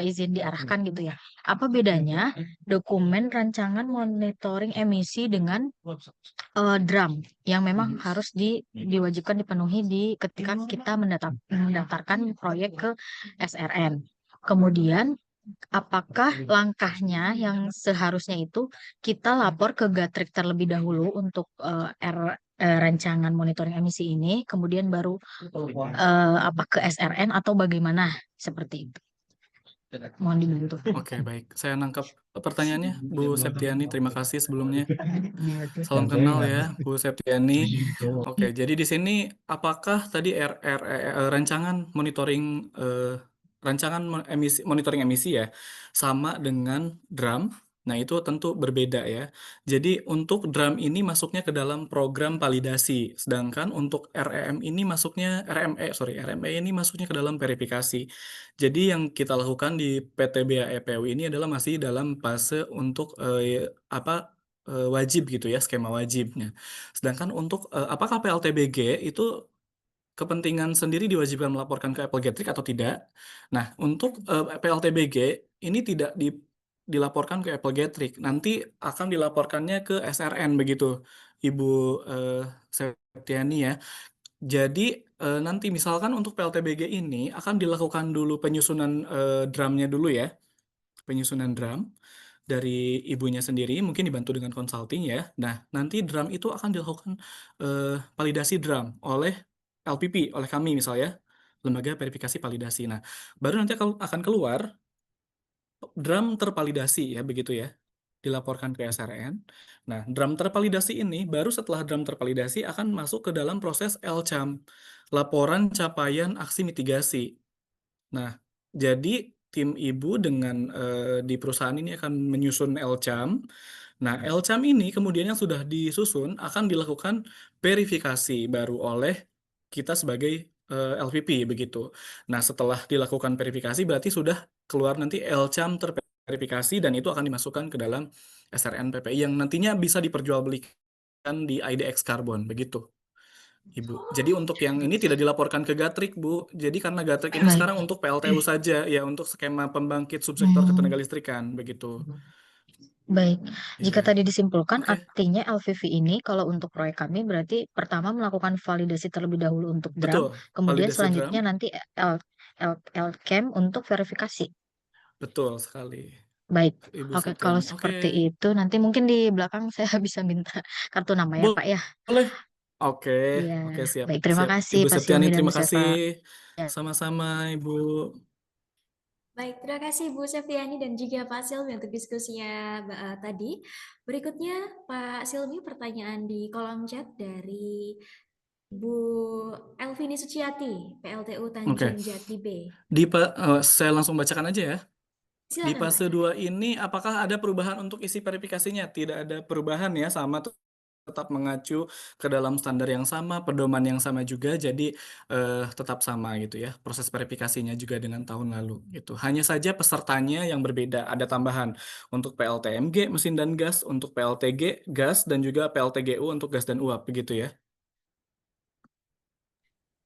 izin diarahkan gitu ya. Apa bedanya dokumen rancangan monitoring emisi dengan drum yang memang harus diwajibkan dipenuhi ketika kita mendaftarkan proyek ke SRN. Kemudian, apakah langkahnya yang seharusnya itu kita lapor ke Gatrik terlebih dahulu untuk rancangan monitoring emisi ini, kemudian baru ke SRN atau bagaimana seperti itu? Mohon dibantu. Oke, baik. Saya nangkap pertanyaannya, Bu Septiani. Terima kasih sebelumnya. Salam kenal ya, Bu Septiani. Oke, jadi di sini apakah tadi rancangan monitoring emisi ya sama dengan drum? Nah, itu tentu berbeda ya. Jadi untuk drum ini masuknya ke dalam program validasi, sedangkan untuk RME ini masuknya ke dalam verifikasi. Jadi yang kita lakukan di PT BAE PU ini adalah masih dalam fase untuk wajib gitu ya, skema wajibnya. Sedangkan untuk apakah PLTBG itu kepentingan sendiri diwajibkan melaporkan ke Applegatric atau tidak? Nah, untuk PLTBG ini tidak dilaporkan ke Applegatric, nanti akan dilaporkannya ke SRN begitu, Ibu Septiani ya. Jadi nanti misalkan untuk PLTBG ini akan dilakukan dulu penyusunan drumnya dulu ya, penyusunan drum dari ibunya sendiri, mungkin dibantu dengan consulting ya. Nah, nanti drum itu akan dilakukan validasi drum oleh LPP, oleh kami misalnya, lembaga verifikasi validasi. Nah, baru nanti akan keluar drum tervalidasi ya, begitu ya, dilaporkan ke SRN. Nah, drum tervalidasi ini baru setelah drum tervalidasi akan masuk ke dalam proses LCAM, laporan capaian aksi mitigasi. Nah, jadi tim ibu dengan di perusahaan ini akan menyusun LCAM. Nah, LCAM ini kemudian yang sudah disusun akan dilakukan verifikasi baru oleh kita sebagai LVP begitu. Nah, setelah dilakukan verifikasi berarti sudah keluar nanti LCAM terverifikasi dan itu akan dimasukkan ke dalam SRN PPI yang nantinya bisa diperjualbelikan di IDX Carbon begitu. Ibu. Jadi untuk yang ini tidak dilaporkan ke Gatrik, Bu. Jadi karena Gatrik ini Baik. sekarang untuk PLTU saja, ya untuk skema pembangkit subsektor ketenaga listrikan, begitu. Baik, jika Iya. tadi disimpulkan Oke. artinya LVV ini kalau untuk proyek kami berarti pertama melakukan validasi terlebih dahulu untuk drum, Betul. kemudian Validasi selanjutnya drum. nanti LCAM untuk verifikasi. Betul sekali. Baik, Ibu oke kalau Septiani. Oke. seperti itu nanti mungkin di belakang saya bisa minta kartu nama ya Pak ya. Boleh. Oke. Iya, Oke, siap. baik terima Siap. kasih Ibu Pak Septiani, Silmi dan Bu terima Seva. kasih. Ya. Sama-sama, Ibu. Baik, terima kasih Bu Septiani dan juga Pak Silmi untuk diskusinya tadi. Berikutnya Pak Silmi, pertanyaan di kolom chat dari Bu Elvini Suciati, PLTU Oke. Tanjung Jati B. Saya langsung bacakan aja ya. Di Silakan Pak. fase 2 ini apakah ada perubahan untuk isi verifikasinya? Tidak ada perubahan ya, sama tetap mengacu ke dalam standar yang sama, pedoman yang sama juga, jadi tetap sama gitu ya. Proses verifikasinya juga dengan tahun lalu gitu. Hanya saja pesertanya yang berbeda, ada tambahan untuk PLTMG mesin dan gas, untuk PLTG gas dan juga PLTGU untuk gas dan uap begitu ya.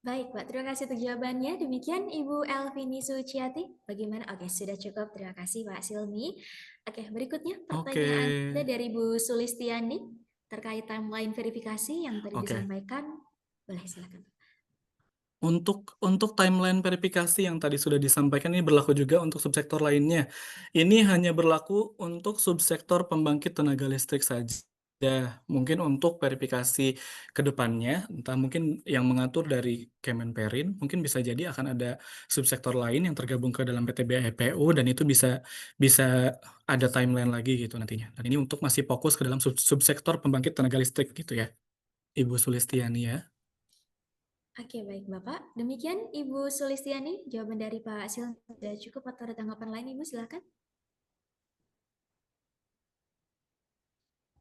Baik, Pak. Terima kasih untuk jawabannya. Demikian Ibu Elvini Suciati. Bagaimana? Oke, sudah cukup. Terima kasih Pak Silmi. Oke, berikutnya pertanyaan ada dari Bu Sulistiani terkait timeline verifikasi yang tadi Oke. disampaikan. Boleh, silakan. Untuk timeline verifikasi yang tadi sudah disampaikan ini berlaku juga untuk subsektor lainnya. Ini hanya berlaku untuk subsektor pembangkit tenaga listrik saja. Mungkin untuk verifikasi ke depannya, entah mungkin yang mengatur dari Kemenperin, mungkin bisa jadi akan ada subsektor lain yang tergabung ke dalam PTB EPU dan itu bisa bisa ada timeline lagi gitu nantinya. Dan ini untuk masih fokus ke dalam subsektor pembangkit tenaga listrik gitu ya, Ibu Sulistiani ya. Oke, baik Bapak. Demikian Ibu Sulistiani, jawaban dari Pak Silmi sudah cukup atau ada tanggapan lain Ibu? Silakan.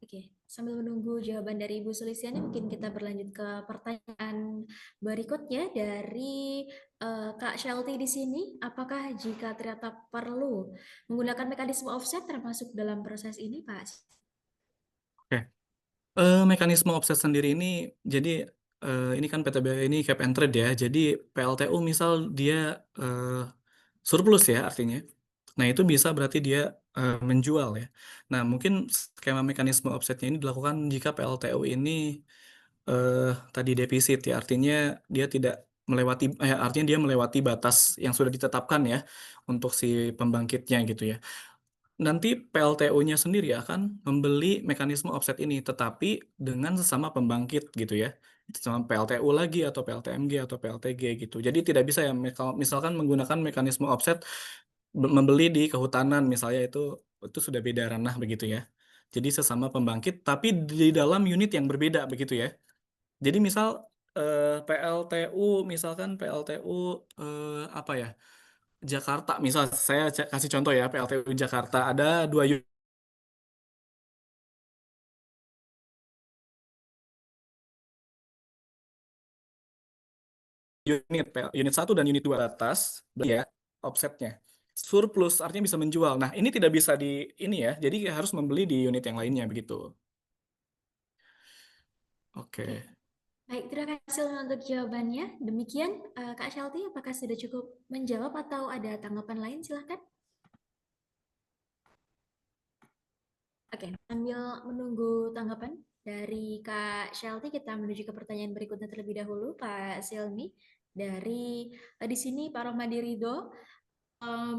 Oke, sambil menunggu jawaban dari Ibu Sulistiani, mungkin kita berlanjut ke pertanyaan berikutnya dari Kak Shelty di sini. Apakah jika ternyata perlu menggunakan mekanisme offset termasuk dalam proses ini, Pak? Oke. Mekanisme offset sendiri ini jadi ini kan PTB ini cap and trade ya. Jadi PLTU misal dia surplus ya artinya. Nah, itu bisa berarti dia menjual ya. Nah, mungkin skema mekanisme offsetnya ini dilakukan jika PLTU ini tadi defisit ya. Artinya dia tidak artinya dia melewati batas yang sudah ditetapkan ya untuk si pembangkitnya gitu ya. Nanti PLTU-nya sendiri akan membeli mekanisme offset ini, tetapi dengan sesama pembangkit gitu ya. Sama PLTU lagi atau PLTMG atau PLTG gitu. Jadi tidak bisa ya misalkan menggunakan mekanisme offset membeli di kehutanan misalnya itu sudah beda ranah begitu ya. Jadi sesama pembangkit tapi di dalam unit yang berbeda begitu ya. Jadi misal PLTU misalkan PLTU apa ya? Jakarta, misal saya kasih contoh ya, PLTU Jakarta ada 2 unit, unit 1 dan unit 2 atas, ya offsetnya. Surplus artinya bisa menjual. Nah, ini tidak bisa di ini ya, jadi harus membeli di unit yang lainnya begitu. Oke. Baik, terima kasih untuk jawabannya. Demikian, Kak Shelty, apakah sudah cukup menjawab atau ada tanggapan lain? Silahkan. Oke, sambil menunggu tanggapan dari Kak Shelty, kita menuju ke pertanyaan berikutnya terlebih dahulu, Pak Silmi. Dari di sini Pak Rohmadi Ridho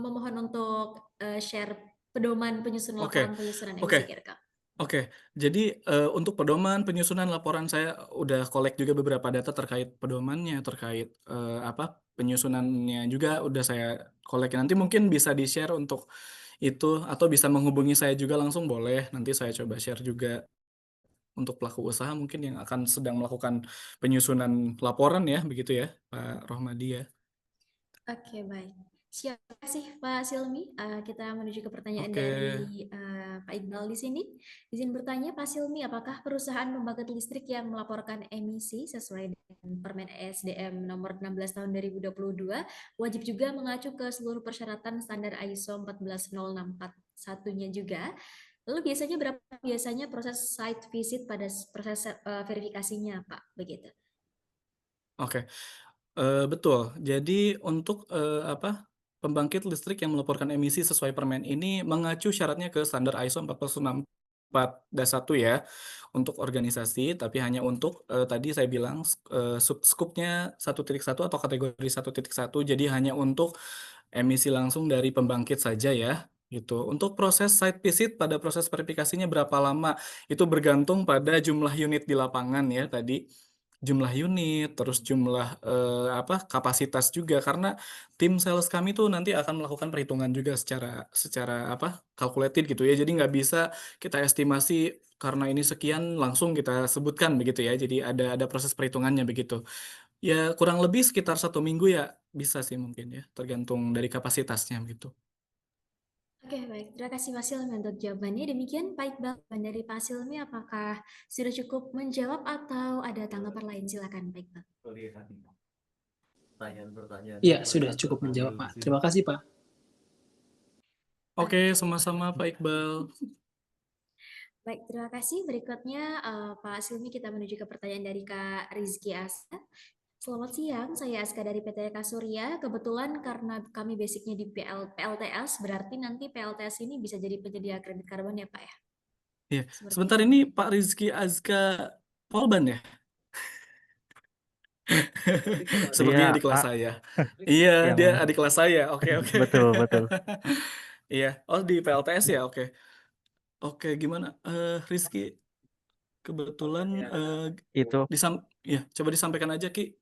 memohon untuk share pedoman penyusunan Oke. laporan penyusunan Oke. emisi KRK. Oke, jadi untuk pedoman penyusunan laporan saya udah collect juga beberapa data terkait pedomannya, terkait apa penyusunannya juga udah saya collect. Nanti mungkin bisa di-share untuk itu atau bisa menghubungi saya juga langsung boleh. Nanti saya coba share juga untuk pelaku usaha mungkin yang akan sedang melakukan penyusunan laporan ya, begitu ya, Pak Rohmadi ya. Oke, baik. Siap kasih Pak Silmi. Kita menuju ke pertanyaan Oke. dari Pak Iqbal di sini. Izin bertanya, Pak Silmi, apakah perusahaan pembangkit listrik yang melaporkan emisi sesuai dengan Permen ESDM nomor 16 tahun 2022 wajib juga mengacu ke seluruh persyaratan standar ISO 14064-nya juga? Lalu biasanya proses site visit pada proses verifikasinya, Pak? Begitu. Oke. Betul. Jadi untuk apa pembangkit listrik yang melaporkan emisi sesuai permen ini mengacu syaratnya ke standar ISO 14064-1 ya untuk organisasi, tapi hanya untuk tadi saya bilang skupnya 1.1 atau kategori 1.1. Jadi hanya untuk emisi langsung dari pembangkit saja ya. Gitu. Untuk proses site visit pada proses verifikasinya berapa lama? Itu bergantung pada jumlah unit di lapangan ya tadi. Jumlah unit, terus jumlah apa kapasitas juga karena tim sales kami tuh nanti akan melakukan perhitungan juga secara apa calculated gitu ya. Jadi nggak bisa kita estimasi karena ini sekian langsung kita sebutkan begitu ya. Jadi ada proses perhitungannya begitu. Ya kurang lebih sekitar 1 minggu ya bisa sih mungkin ya tergantung dari kapasitasnya gitu. Oke, baik. Terima kasih Pak Silmi untuk jawabannya. Demikian Pak Iqbal dari Pak Silmi, apakah sudah cukup menjawab atau ada tanggapan lain? Silakan Pak Iqbal. Iya, sudah cukup menjawab, Pak. Terima kasih, Pak. Oke, sama-sama Pak Iqbal. Baik, terima kasih. Berikutnya Pak Silmi, kita menuju ke pertanyaan dari Kak Rizky Aska. Selamat siang, saya Aska dari PT Kasurya. Kebetulan karena kami basicnya di PLTS, berarti nanti PLTS ini bisa jadi penyedia kredit karbon ya Pak ya? Iya. Seperti Sebentar itu. ini Pak Rizky Azka Polban ya? Sepertinya Dia adik kelas A saya. Iya, yang dia adik kelas saya. Oke, oke. betul betul. Iya. Oh, di PLTS ya. Oke. Oke, gimana? Rizky, kebetulan Itu ya, coba disampaikan aja, Ki.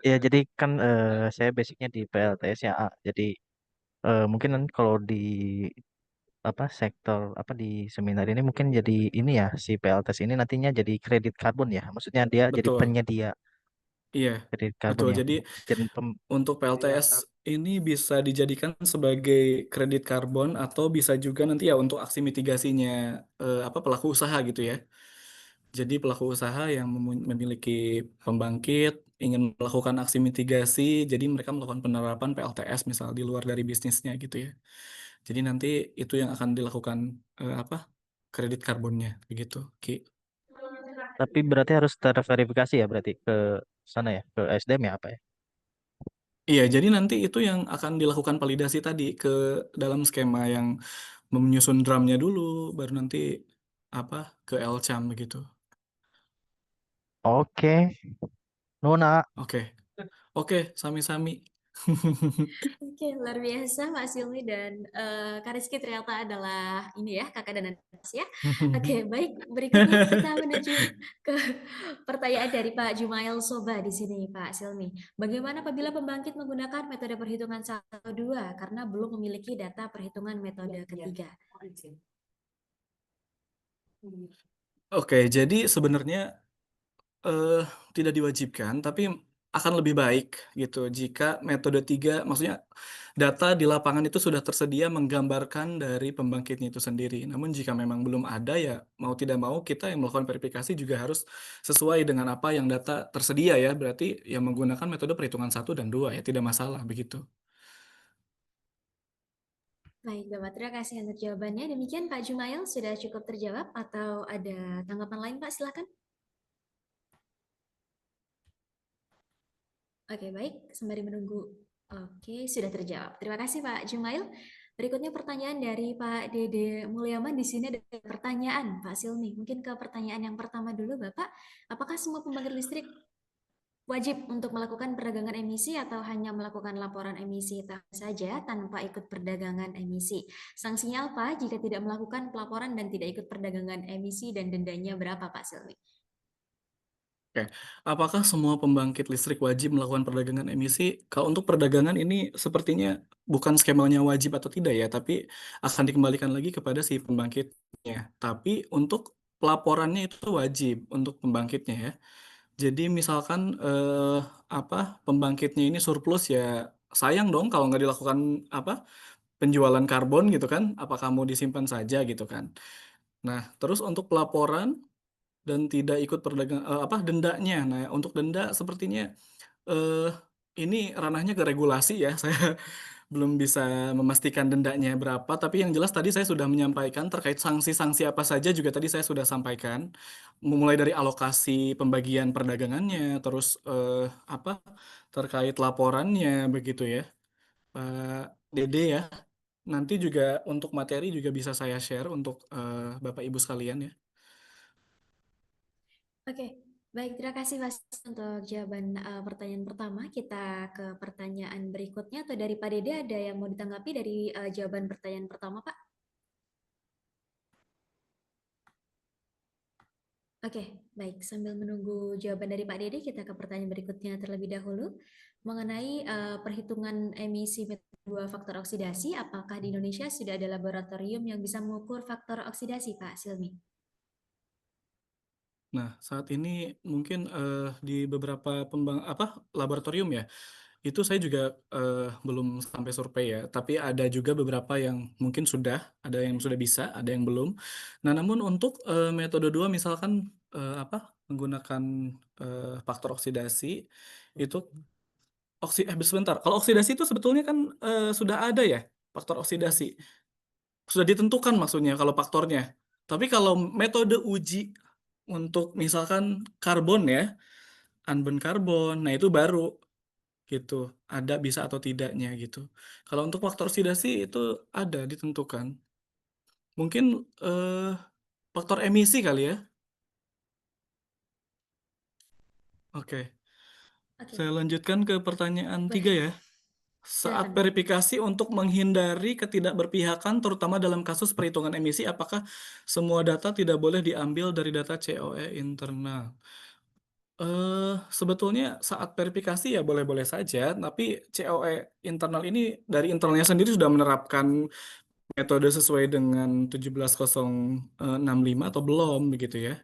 ya jadi kan saya basicnya di PLTS ya A. Jadi mungkin nanti kalau di apa sektor apa di seminar ini mungkin jadi ini ya si PLTS ini nantinya jadi kredit karbon ya. Maksudnya dia jadi Betul. penyedia Iya, kredit karbon betul. ya. Jadi Jadi untuk PLTS ini bisa dijadikan sebagai kredit karbon atau bisa juga nanti ya untuk aksi mitigasinya pelaku usaha gitu ya. Jadi pelaku usaha yang memiliki pembangkit ingin melakukan aksi mitigasi, jadi mereka melakukan penerapan PLTS misal di luar dari bisnisnya gitu ya. Jadi nanti itu yang akan dilakukan kredit karbonnya begitu, Ki. tapi berarti harus terverifikasi ya berarti ke sana ya ke SDM ya apa ya? Iya, jadi nanti itu yang akan dilakukan validasi tadi ke dalam skema yang menyusun drumnya dulu, baru nanti ke LCAM begitu. Oke, Nona. Oke, oke, sami-sami. Oke, luar biasa Pak Silmi dan Kak Rizky ternyata adalah ini ya kakak dan adik ya. Oke, baik. Berikutnya kita menuju ke pertanyaan dari Pak Jumail Soba di sini Pak Silmi. Bagaimana apabila pembangkit menggunakan metode perhitungan 1-2 karena belum memiliki data perhitungan metode ketiga? Oke, jadi sebenarnya eh, tidak diwajibkan, tapi akan lebih baik gitu jika metode 3, maksudnya data di lapangan itu sudah tersedia menggambarkan dari pembangkitnya itu sendiri. Namun jika memang belum ada ya mau tidak mau kita yang melakukan verifikasi juga harus sesuai dengan apa yang data tersedia ya. Berarti ya menggunakan metode perhitungan 1 dan 2 ya tidak masalah begitu. Baik, Bapak. Terima kasih untuk jawabannya. Demikian Pak Jumail sudah cukup terjawab atau ada tanggapan lain Pak? Silakan. Oke, baik. Sembari menunggu. Oke, sudah terjawab. Terima kasih Pak Jumail. Berikutnya pertanyaan dari Pak Dede Mulyaman. Di sini ada pertanyaan Pak Silmi. Mungkin ke pertanyaan yang pertama dulu Bapak. Apakah semua pembangkit listrik wajib untuk melakukan perdagangan emisi atau hanya melakukan laporan emisi saja tanpa ikut perdagangan emisi? Sanksinya apa jika tidak melakukan pelaporan dan tidak ikut perdagangan emisi dan dendanya berapa Pak Silmi? Oke, apakah semua pembangkit listrik wajib melakukan perdagangan emisi? Kalau untuk perdagangan ini sepertinya bukan skemanya wajib atau tidak ya, tapi akan dikembalikan lagi kepada si pembangkitnya. Tapi untuk pelaporannya itu wajib untuk pembangkitnya ya. Jadi misalkan pembangkitnya ini surplus ya sayang dong kalau nggak dilakukan penjualan karbon gitu kan, apakah mau disimpan saja gitu kan. Nah, terus untuk pelaporan dan tidak ikut perdagangan dendanya. Nah, untuk denda sepertinya eh ini ranahnya ke regulasi ya. Saya belum bisa memastikan dendanya berapa, tapi yang jelas tadi saya sudah menyampaikan terkait sanksi-sanksi apa saja juga tadi saya sudah sampaikan. Mulai dari alokasi pembagian perdagangannya, terus terkait laporannya begitu ya. Pak Dede ya. Nanti juga untuk materi juga bisa saya share untuk Bapak Ibu sekalian ya. Oke, baik. Terima kasih Mas untuk jawaban pertanyaan pertama. Kita ke pertanyaan berikutnya. Atau dari Pak Dede ada yang mau ditanggapi dari jawaban pertanyaan pertama, Pak? Oke, baik. Sambil menunggu jawaban dari Pak Dede, kita ke pertanyaan berikutnya terlebih dahulu. Mengenai perhitungan emisi metode 2 faktor oksidasi, apakah di Indonesia sudah ada laboratorium yang bisa mengukur faktor oksidasi, Pak Silmi? Nah, saat ini mungkin di beberapa laboratorium ya, itu saya juga belum sampai survei ya, tapi ada juga beberapa yang mungkin sudah, ada yang sudah bisa, ada yang belum. Nah, namun untuk metode 2 misalkan menggunakan faktor oksidasi itu sebentar. Kalau oksidasi itu sebetulnya kan sudah ada ya faktor oksidasi. Sudah ditentukan maksudnya kalau faktornya. Tapi kalau metode uji untuk misalkan karbon ya, unbound karbon, nah itu baru gitu, ada bisa atau tidaknya gitu. Kalau untuk faktor oksidasi itu ada ditentukan. Mungkin faktor emisi kali ya. Oke, Oke, saya lanjutkan ke pertanyaan boleh. 3 ya. Saat Silakan, Pak. verifikasi untuk menghindari ketidakberpihakan, terutama dalam kasus perhitungan emisi, apakah semua data tidak boleh diambil dari data COE internal? Sebetulnya saat verifikasi ya boleh-boleh saja, tapi COE internal ini dari internalnya sendiri sudah menerapkan metode sesuai dengan 17065 atau belum begitu ya?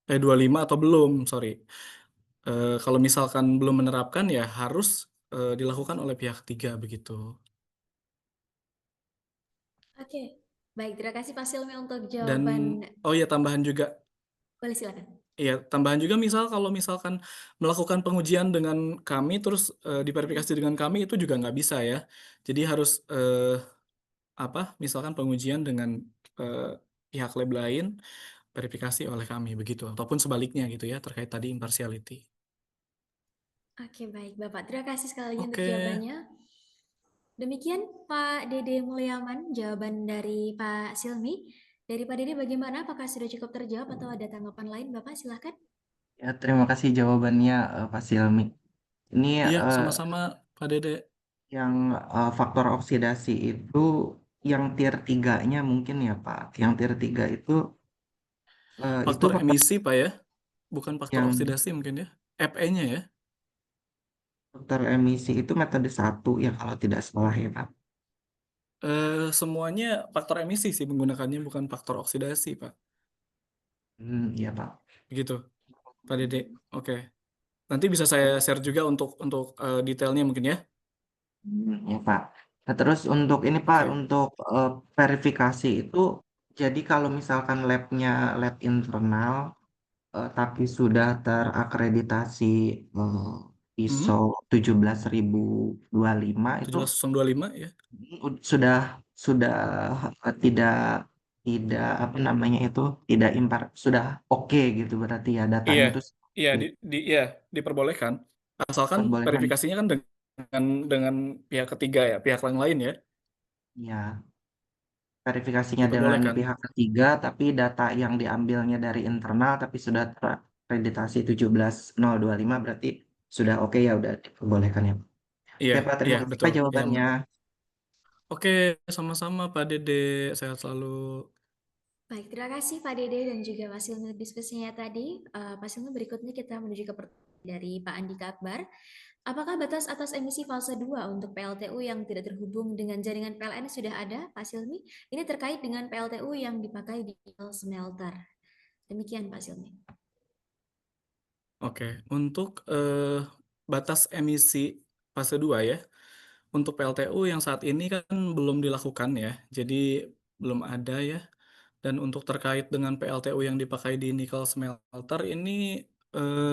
25 atau belum, sorry. Kalau misalkan belum menerapkan ya harus dilakukan oleh pihak ketiga begitu. Oke, baik. Terima kasih Pak Silmi untuk Dan jawaban. oh ya tambahan juga, Boleh silakan. iya tambahan juga kalau misalkan melakukan pengujian dengan kami terus diverifikasi dengan kami itu juga nggak bisa ya. Jadi harus misalkan pengujian dengan pihak lab lain, verifikasi oleh kami begitu, ataupun sebaliknya gitu ya terkait tadi impartiality. Oke, baik Bapak. Terima kasih sekali lagi untuk Oke, jawabannya. Demikian Pak Dede Mulyaman, jawaban dari Pak Silmi. Dari Pak Dede bagaimana? Apakah sudah cukup terjawab atau ada tanggapan lain? Bapak silakan. Ya, terima kasih jawabannya Pak Silmi. Ini iya sama-sama Pak Dede. yang faktor oksidasi itu yang tier 3-nya mungkin ya Pak. Yang tier 3 itu itu Faktor faktor emisi Pak ya, bukan faktor yang oksidasi mungkin ya. FE-nya ya. faktor emisi itu metode 1 ya kalau tidak salah ya Pak. Semuanya faktor emisi sih menggunakannya, bukan faktor oksidasi Pak. Iya Pak. Begitu Pak Dede. Oke. Nanti bisa saya share juga untuk detailnya mungkin ya. Ya Pak. Nah, terus untuk ini Pak, Oke. untuk verifikasi itu, jadi kalau misalkan labnya lab internal, tapi sudah terakreditasi ISO Mhm. 17025 itu 17025 ya. sudah tidak tidak apa namanya itu tidak impar sudah oke gitu berarti ya datanya Iya, itu iya iya diperbolehkan. Asalkan diperbolehkan. verifikasinya kan dengan pihak ketiga ya, pihak yang lain ya, Ya, verifikasinya dengan diperbolehkan. pihak ketiga, tapi data yang diambilnya dari internal, tapi sudah terakreditasi 17025 berarti sudah oke ya, udah diperbolehkan ya. Iya, Oke Pak, iya terima kasih betul. Pak Iya jawabannya. benar. Oke, sama-sama Pak Dede. Sehat selalu. Baik, terima kasih Pak Dede dan juga Pak Silmi untuk diskusinya tadi. Pak Silmi, berikutnya kita menuju ke pertanyaan dari Pak Andika Akbar. Apakah batas atas emisi fase 2 untuk PLTU yang tidak terhubung dengan jaringan PLN sudah ada, Pak Silmi? Ini terkait dengan PLTU yang dipakai di smelter. Demikian, Pak Silmi. Oke, untuk batas emisi fase 2 ya. Untuk PLTU yang saat ini kan belum dilakukan ya. Jadi belum ada ya. Dan untuk terkait dengan PLTU yang dipakai di nikel smelter ini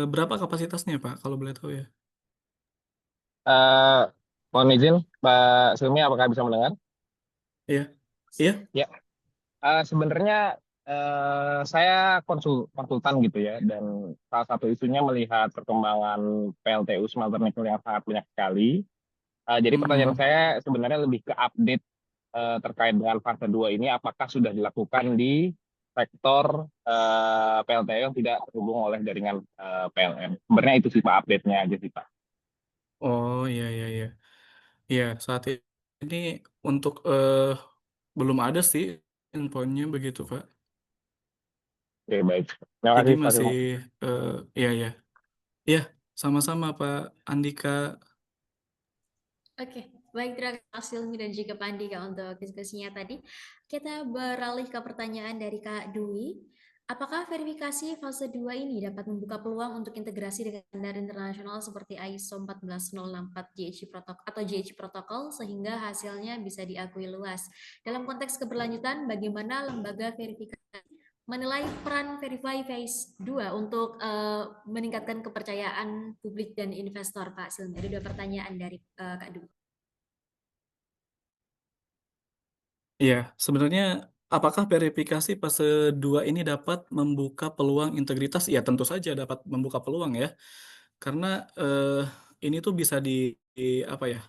berapa kapasitasnya Pak kalau boleh tahu ya? Eh, Mohon izin, Pak Silmi, apakah bisa mendengar? Iya. Iya. Ya, sebenarnya saya konsultan gitu ya, dan salah satu isunya melihat perkembangan PLTU smelter nikel yang sangat banyak sekali. Jadi pertanyaan Mhm. saya sebenarnya lebih ke update terkait dengan fase 2 ini, apakah sudah dilakukan di sektor PLTU yang tidak terhubung oleh jaringan PLN. Sebenarnya itu sih Pak update-nya aja sih Pak. Oh iya iya iya. Iya, saat ini untuk belum ada sih infonya begitu, Pak. Oke, baik. Terima Jadi kasih Pak masih Silmi. iya ya. Iya, sama-sama Pak Andika. Oke, baik, terima kasih Pak Silmi dan juga Pak Andika untuk diskusinya tadi. Kita beralih ke pertanyaan dari Kak Dwi. Apakah verifikasi fase 2 ini dapat membuka peluang untuk integrasi dengan standar internasional seperti ISO 14064 GHG Protocol atau GHG Protocol sehingga hasilnya bisa diakui luas? Dalam konteks keberlanjutan, bagaimana lembaga verifikasi menilai peran Verify Phase 2 untuk meningkatkan kepercayaan publik dan investor, Pak Silmi? Ada dua pertanyaan dari Kak Dwi. Iya, sebenarnya apakah verifikasi fase 2 ini dapat membuka peluang integritas? Ya, tentu saja dapat membuka peluang ya. Karena ini tuh bisa apa ya?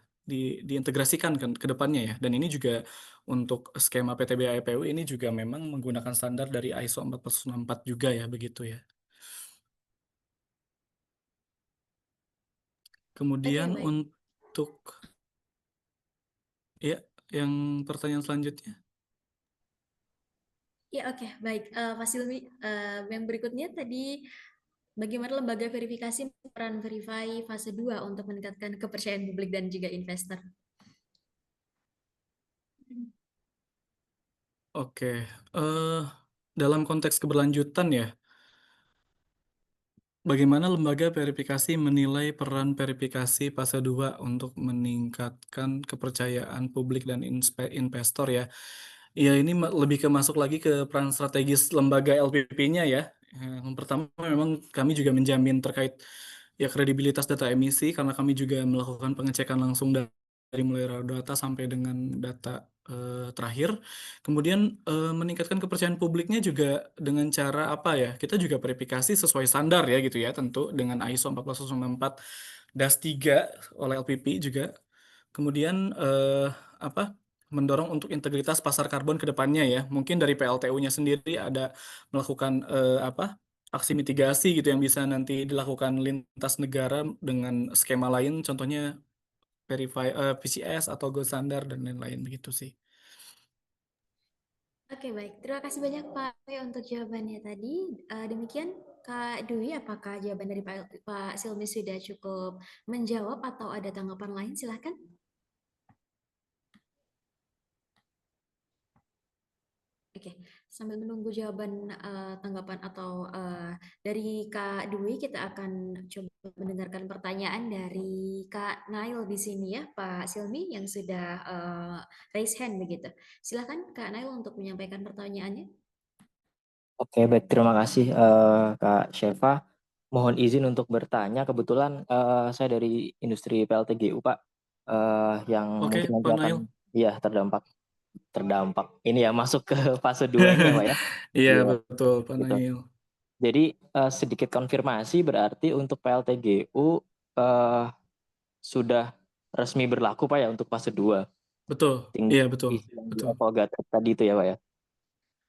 Diintegrasikan kan ke depannya ya. Dan ini juga untuk skema PTB APU ini juga memang menggunakan standar dari ISO 14064 juga ya, begitu ya. Kemudian baik. untuk ya, yang pertanyaan selanjutnya. Ya, oke, baik. Pak Silmi, yang berikutnya tadi bagaimana lembaga verifikasi peran Verify fase 2 untuk meningkatkan kepercayaan publik dan juga investor? Oke, dalam konteks keberlanjutan ya, bagaimana lembaga verifikasi menilai peran verifikasi fase 2 untuk meningkatkan kepercayaan publik dan investor ya? Ya ini lebih ke masuk lagi ke peran strategis lembaga LPP-nya ya. Yang pertama memang kami juga menjamin terkait ya kredibilitas data emisi karena kami juga melakukan pengecekan langsung dari mulai raw data sampai dengan data terakhir. Kemudian meningkatkan kepercayaan publiknya juga dengan cara apa ya? Kita juga verifikasi sesuai standar ya gitu ya, tentu dengan ISO 14093 oleh LPP juga. Kemudian apa? Mendorong untuk integritas pasar karbon ke depannya ya. Mungkin dari PLTU-nya sendiri ada melakukan apa? Aksi mitigasi gitu yang bisa nanti dilakukan lintas negara dengan skema lain, contohnya PCS atau gold standard dan lain-lain begitu sih. Oke, baik. Terima kasih banyak Pak untuk jawabannya tadi. Demikian Kak Dwi, apakah jawaban dari Pak Silmi sudah cukup menjawab atau ada tanggapan lain? Silahkan. Oke, sambil menunggu jawaban tanggapan atau dari Kak Dwi, kita akan coba mendengarkan pertanyaan dari Kak Nail di sini ya, Pak Silmi yang sudah raise hand begitu. Silakan Kak Nail untuk menyampaikan pertanyaannya. Oke, baik. Terima kasih Kak Syeva. Mohon izin untuk bertanya. Kebetulan saya dari industri PLTGU, Pak, yang Oke, mungkin nanti Pak akan Nail. ya terdampak ini ya masuk ke fase 2 ini ya, Pak ya. Iya, Iya, betul, Pak gitu. Nail. Jadi sedikit konfirmasi berarti untuk PLTGU sudah resmi berlaku, Pak ya, untuk fase 2. Betul, Tinggal iya betul, isi yang di betul. Avogadro tadi itu ya, Pak ya.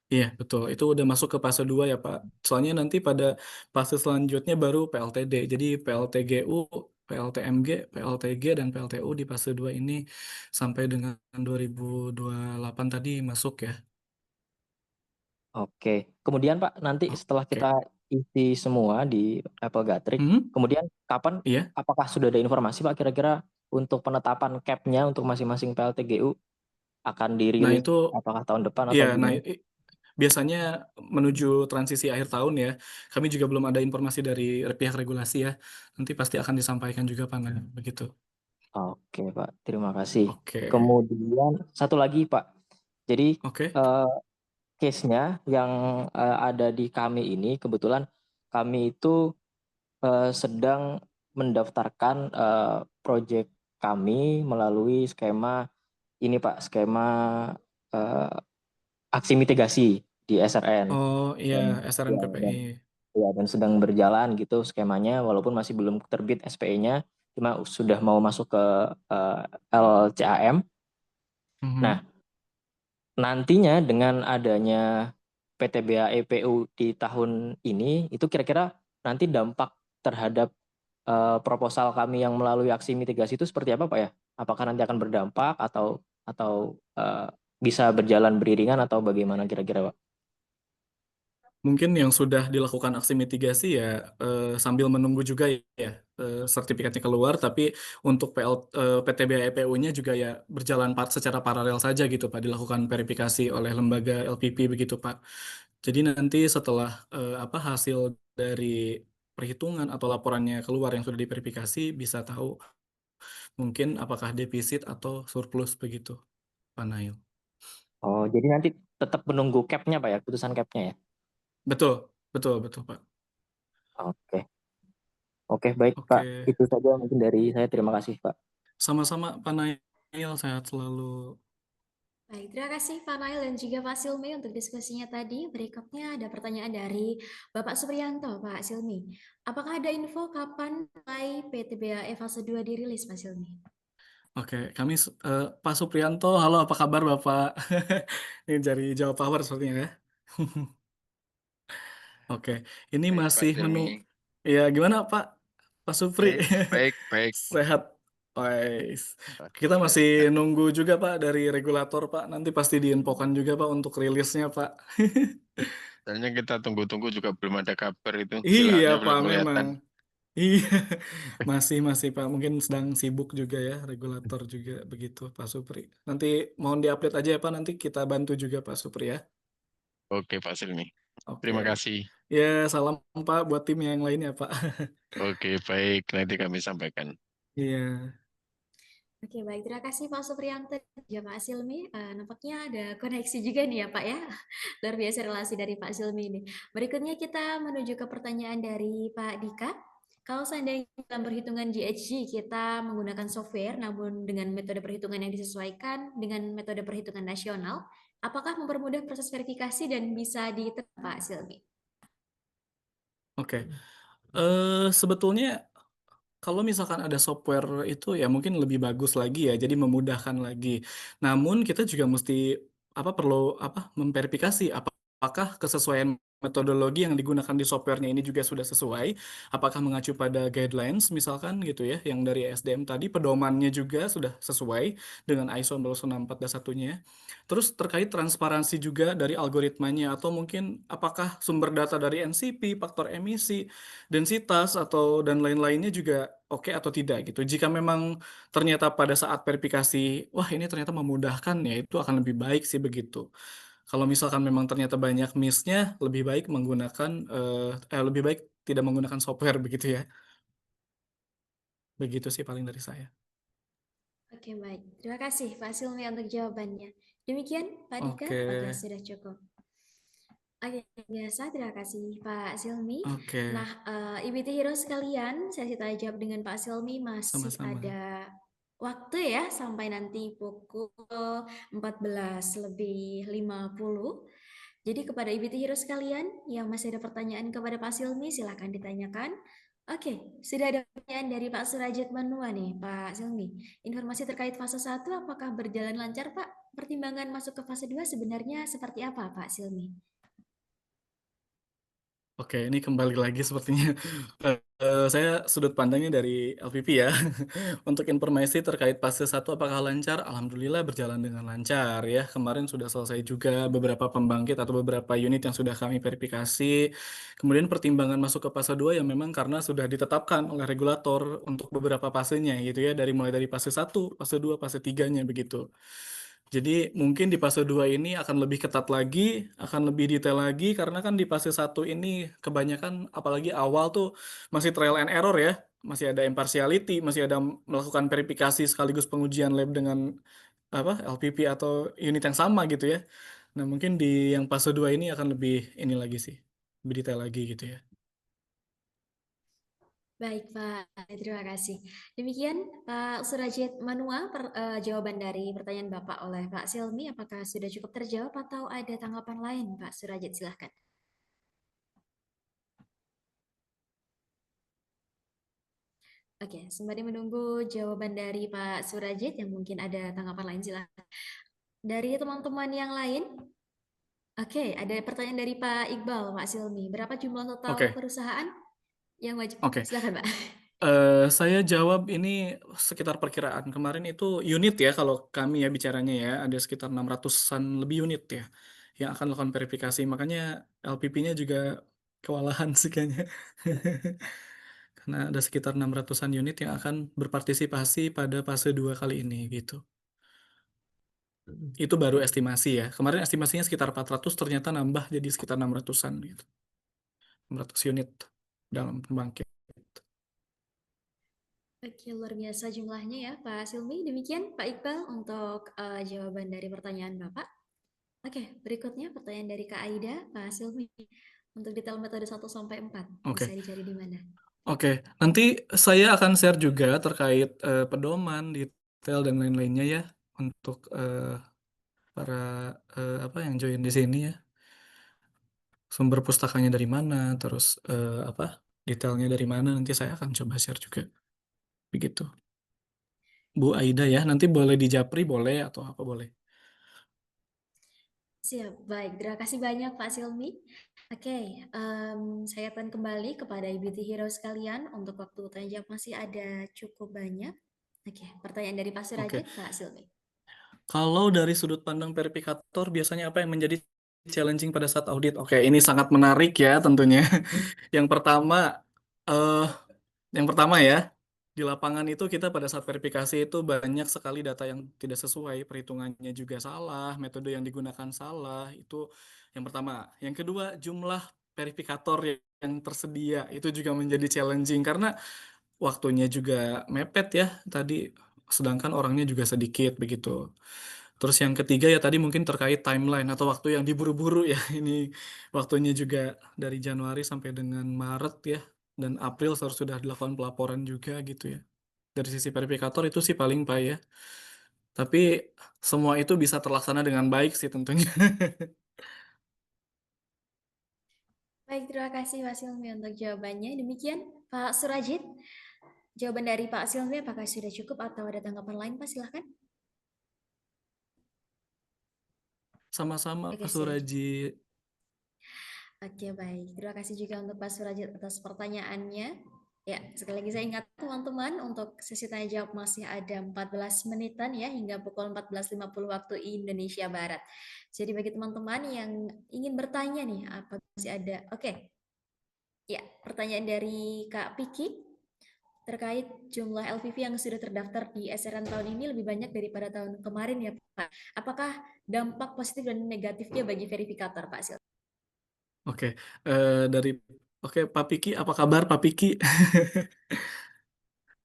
Iya, betul. Itu udah masuk ke fase 2 ya, Pak. Soalnya nanti pada fase selanjutnya baru PLTD. Jadi PLTGU, PLTMG, PLTG, dan PLTU di fase 2 ini sampai dengan 2028 tadi masuk ya. Oke. Kemudian Pak, nanti setelah Oke. kita isi semua di Apple Gathering, kemudian kapan, Iya. apakah sudah ada informasi Pak kira-kira untuk penetapan cap-nya untuk masing-masing PLTGU akan Nah dirilis itu, apakah tahun depan atau iya, nah gimana? biasanya menuju transisi akhir tahun ya. Kami juga belum ada informasi dari pihak regulasi ya. Nanti pasti akan disampaikan juga Pak, nah, begitu. Oke Pak, terima kasih. Oke. Kemudian satu lagi Pak, jadi Oke. case-nya yang ada di kami ini, kebetulan kami itu sedang mendaftarkan proyek kami melalui skema ini Pak, skema aksi mitigasi di SRN. Oh iya, Dan, SRN PPI. dan sedang berjalan gitu skemanya, walaupun masih belum terbit SPE-nya, cuma sudah mau masuk ke LCAM. Nah, nantinya dengan adanya PTBA EPU di tahun ini, itu kira-kira nanti dampak terhadap proposal kami yang melalui aksi mitigasi itu seperti apa Pak ya? Apakah nanti akan berdampak atau bisa berjalan beriringan atau bagaimana kira-kira Pak? Mungkin yang sudah dilakukan aksi mitigasi ya sambil menunggu juga ya sertifikatnya keluar, tapi untuk PTBA EPU-nya juga ya berjalan secara paralel saja gitu Pak, dilakukan verifikasi oleh lembaga LPP begitu Pak. Jadi nanti setelah hasil dari perhitungan atau laporannya keluar yang sudah diverifikasi bisa tahu mungkin apakah defisit atau surplus begitu Pak Nail. Oh, jadi nanti tetap menunggu cap-nya Pak ya, putusan cap-nya ya? Betul, betul, betul Pak. Oke. Oke, baik Pak. Oke. Itu saja mungkin dari saya. Terima kasih Pak. Sama-sama Pak Nail, sehat selalu. Baik, terima kasih Pak Nail dan juga Pak Silmi untuk diskusinya tadi. Berikutnya ada pertanyaan dari Bapak Supriyanto, Pak Silmi. Apakah ada info kapan mulai PTBAE fase 2 dirilis, Pak Silmi? Oke, kami Pak Supriyanto, halo apa kabar Bapak? Ini dari Jawa Power sepertinya ya. Oke, ini Baik, Pak masih Silmi. ya gimana Pak? Pak Supri. Baik, baik. Sehat. Wais. Kita Oke. masih nunggu juga Pak dari regulator Pak. Nanti pasti diinfokan juga Pak untuk rilisnya Pak. Soalnya kita tunggu-tunggu juga belum ada kabar itu. Iya Hilalnya Pak, belum memang. kelihatan. Iya, masih Pak. Mungkin sedang sibuk juga ya, regulator juga begitu Pak Supri. Nanti mohon diupdate aja ya Pak. Nanti kita bantu juga Pak Supri ya. Oke, Pak Silmi. Oke. Terima kasih. Ya, salam Pak buat tim yang lainnya Pak. Oke, baik. Nanti kami sampaikan. Iya. Oke, baik. Terima kasih Pak Supriyanto dan Pak Silmi. Nampaknya ada koneksi juga nih ya Pak ya. Luar biasa relasi dari Pak Silmi ini. Berikutnya kita menuju ke pertanyaan dari Pak Dika. Kalau seandainya dalam perhitungan GHG kita menggunakan software namun dengan metode perhitungan yang disesuaikan dengan metode perhitungan nasional, apakah mempermudah proses verifikasi dan bisa diterapkan Pak Silmi? Oke. Sebetulnya kalau misalkan ada software itu ya mungkin lebih bagus lagi ya, jadi memudahkan lagi. Namun kita juga mesti perlu memverifikasi apakah kesesuaian metodologi yang digunakan di softwarenya ini juga sudah sesuai, apakah mengacu pada guidelines misalkan gitu ya, yang dari SDM tadi pedomannya juga sudah sesuai dengan ISO 16421-nya. Terus terkait transparansi juga dari algoritmanya atau mungkin apakah sumber data dari NCP, faktor emisi, densitas atau dan lain-lainnya juga oke atau tidak gitu. Jika memang ternyata pada saat verifikasi, wah ini ternyata memudahkan ya itu akan lebih baik sih begitu. Kalau misalkan memang ternyata banyak miss-nya, lebih baik menggunakan lebih baik tidak menggunakan software begitu ya. Begitu sih paling dari saya. Oke, baik. Terima kasih Pak Silmi untuk jawabannya. Demikian Pak Dika, Oke. apakah sudah cukup? Oke, biasa. Terima kasih Pak Silmi. Oke, Nah, IBT Hero sekalian, sesi tanya jawab dengan Pak Silmi masih sama-sama. ada waktu ya sampai nanti pukul 14:50. Jadi kepada IBT Hero sekalian yang masih ada pertanyaan kepada Pak Silmi, silahkan ditanyakan. Oke, sudah ada pertanyaan dari Pak Surajit Manua nih, Pak Silmi. Informasi terkait fase 1 apakah berjalan lancar, Pak? Pertimbangan masuk ke fase 2 sebenarnya seperti apa, Pak Silmi? Oke, ini kembali lagi sepertinya saya sudut pandangnya dari LPP ya. Untuk informasi terkait fase 1 apakah lancar? Alhamdulillah berjalan dengan lancar ya. Kemarin sudah selesai juga beberapa pembangkit atau beberapa unit yang sudah kami verifikasi. Kemudian pertimbangan masuk ke fase 2 yang memang karena sudah ditetapkan oleh regulator untuk beberapa fasenya gitu ya, mulai dari fase 1, fase 2, fase 3-nya begitu. Jadi mungkin di fase 2 ini akan lebih ketat lagi, akan lebih detail lagi karena kan di fase 1 ini kebanyakan apalagi awal tuh masih trial and error ya, masih ada impartiality, masih ada melakukan verifikasi sekaligus pengujian lab dengan LPP atau unit yang sama gitu ya. Nah, mungkin di yang fase 2 ini akan lebih ini lagi sih, lebih detail lagi gitu ya. Baik, Pak. Terima kasih. Demikian Pak Surajit Manua, jawaban dari pertanyaan Bapak oleh Pak Silmi. Apakah sudah cukup terjawab atau ada tanggapan lain, Pak Surajit? Silahkan. Oke, sembari menunggu jawaban dari Pak Surajit yang mungkin ada tanggapan lain, silahkan. Dari teman-teman yang lain, oke, ada pertanyaan dari Pak Iqbal, Pak Silmi. Berapa jumlah total Oke. perusahaan yang wajib? Oke. Silakan, Pak. Saya jawab ini sekitar perkiraan. Kemarin itu unit ya, kalau kami ya bicaranya ya, ada sekitar 600-an lebih unit ya, yang akan melakukan verifikasi. Makanya LPP-nya juga kewalahan sih kayaknya. Karena ada sekitar 600-an unit yang akan berpartisipasi pada fase 2 kali ini gitu. Itu baru estimasi ya. Kemarin estimasinya sekitar 400, ternyata nambah jadi sekitar 600-an gitu. 600 unit dalam pembangkit. Oke, luar biasa jumlahnya ya, Pak Silmi. Demikian Pak Iqbal untuk jawaban dari pertanyaan Bapak. Oke, berikutnya pertanyaan dari Kak Aida, Pak Silmi. Untuk detail metode 1 sampai 4, Oke. bisa dicari di mana? Oke, nanti saya akan share juga terkait pedoman, detail dan lain-lainnya ya untuk para yang join di sini ya. Sumber pustakanya dari mana, terus detailnya dari mana nanti saya akan coba share juga. Begitu. Bu Aida ya, nanti boleh di Japri boleh atau apa boleh. Siap, baik. Terima kasih banyak Pak Silmi. Oke, saya akan kembali kepada Beauty Hero sekalian. Untuk waktu tanya jawab masih ada cukup banyak. Oke, pertanyaan dari Pak Oke. Surajit, Pak Silmi. Kalau dari sudut pandang verifikator, biasanya apa yang menjadi challenging pada saat audit? Oke, ini sangat menarik ya tentunya. Yang pertama, eh, yang pertama ya, di lapangan itu kita pada saat verifikasi itu banyak sekali data yang tidak sesuai, perhitungannya juga salah, metode yang digunakan salah, itu yang pertama. Yang kedua, jumlah verifikator yang tersedia itu juga menjadi challenging karena waktunya juga mepet ya tadi, sedangkan orangnya juga sedikit begitu. Terus yang ketiga ya tadi mungkin terkait timeline atau waktu yang diburu-buru ya. Ini waktunya juga dari Januari sampai dengan Maret ya. Dan April harus sudah dilakukan pelaporan juga gitu ya. Dari sisi verifikator itu sih paling pak ya. Tapi semua itu bisa terlaksana dengan baik sih tentunya. Baik, terima kasih Pak Silmi untuk jawabannya. Demikian Pak Surajit, jawaban dari Pak Silmi apakah sudah cukup atau ada tanggapan lain Pak? Silahkan. Sama-sama Oke, Pak sudah. Surajit. Oke, baik. Terima kasih juga untuk Pak Surajit atas pertanyaannya. Ya, sekali lagi saya ingat teman-teman untuk sesi tanya jawab masih ada 14 menitan ya hingga pukul 14.50 waktu Indonesia Barat. Jadi bagi teman-teman yang ingin bertanya nih, apa masih ada? Oke. Ya, pertanyaan dari Kak Piki terkait jumlah LPV yang sudah terdaftar di SRN tahun ini lebih banyak daripada tahun kemarin ya Pak. Apakah dampak positif dan negatifnya bagi verifikator Pak Sil? Oke, dari Pak Piki, apa kabar Pak Piki?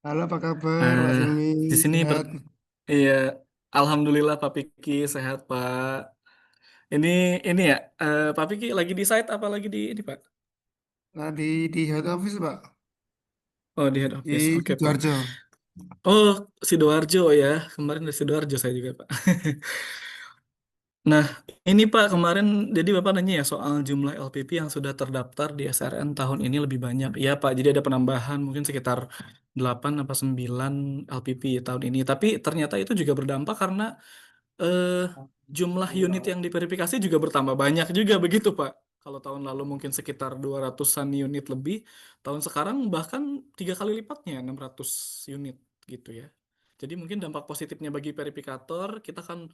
Halo, apa kabar, Pak Silmi? Di sini Sehat? iya, alhamdulillah Pak Piki sehat Pak. Ini ya, Pak Piki lagi di site apa lagi di ini Pak? Nah, di head office, Pak. Oh di head Di office, oke Pak. Sidoarjo. Oh Sidoarjo ya, kemarin dari Sidoarjo saya juga Pak. Nah ini Pak kemarin, jadi Bapak nanya ya soal jumlah LPP yang sudah terdaftar di SRN tahun ini lebih banyak. Iya Pak, jadi ada penambahan mungkin sekitar 8 atau 9 LPP tahun ini. Tapi ternyata itu juga berdampak karena jumlah unit yang diverifikasi juga bertambah banyak juga begitu Pak. Kalau tahun lalu mungkin sekitar 200-an unit lebih, tahun sekarang bahkan 3 kali lipatnya 600 unit gitu ya. Jadi mungkin dampak positifnya bagi verifikator, kita akan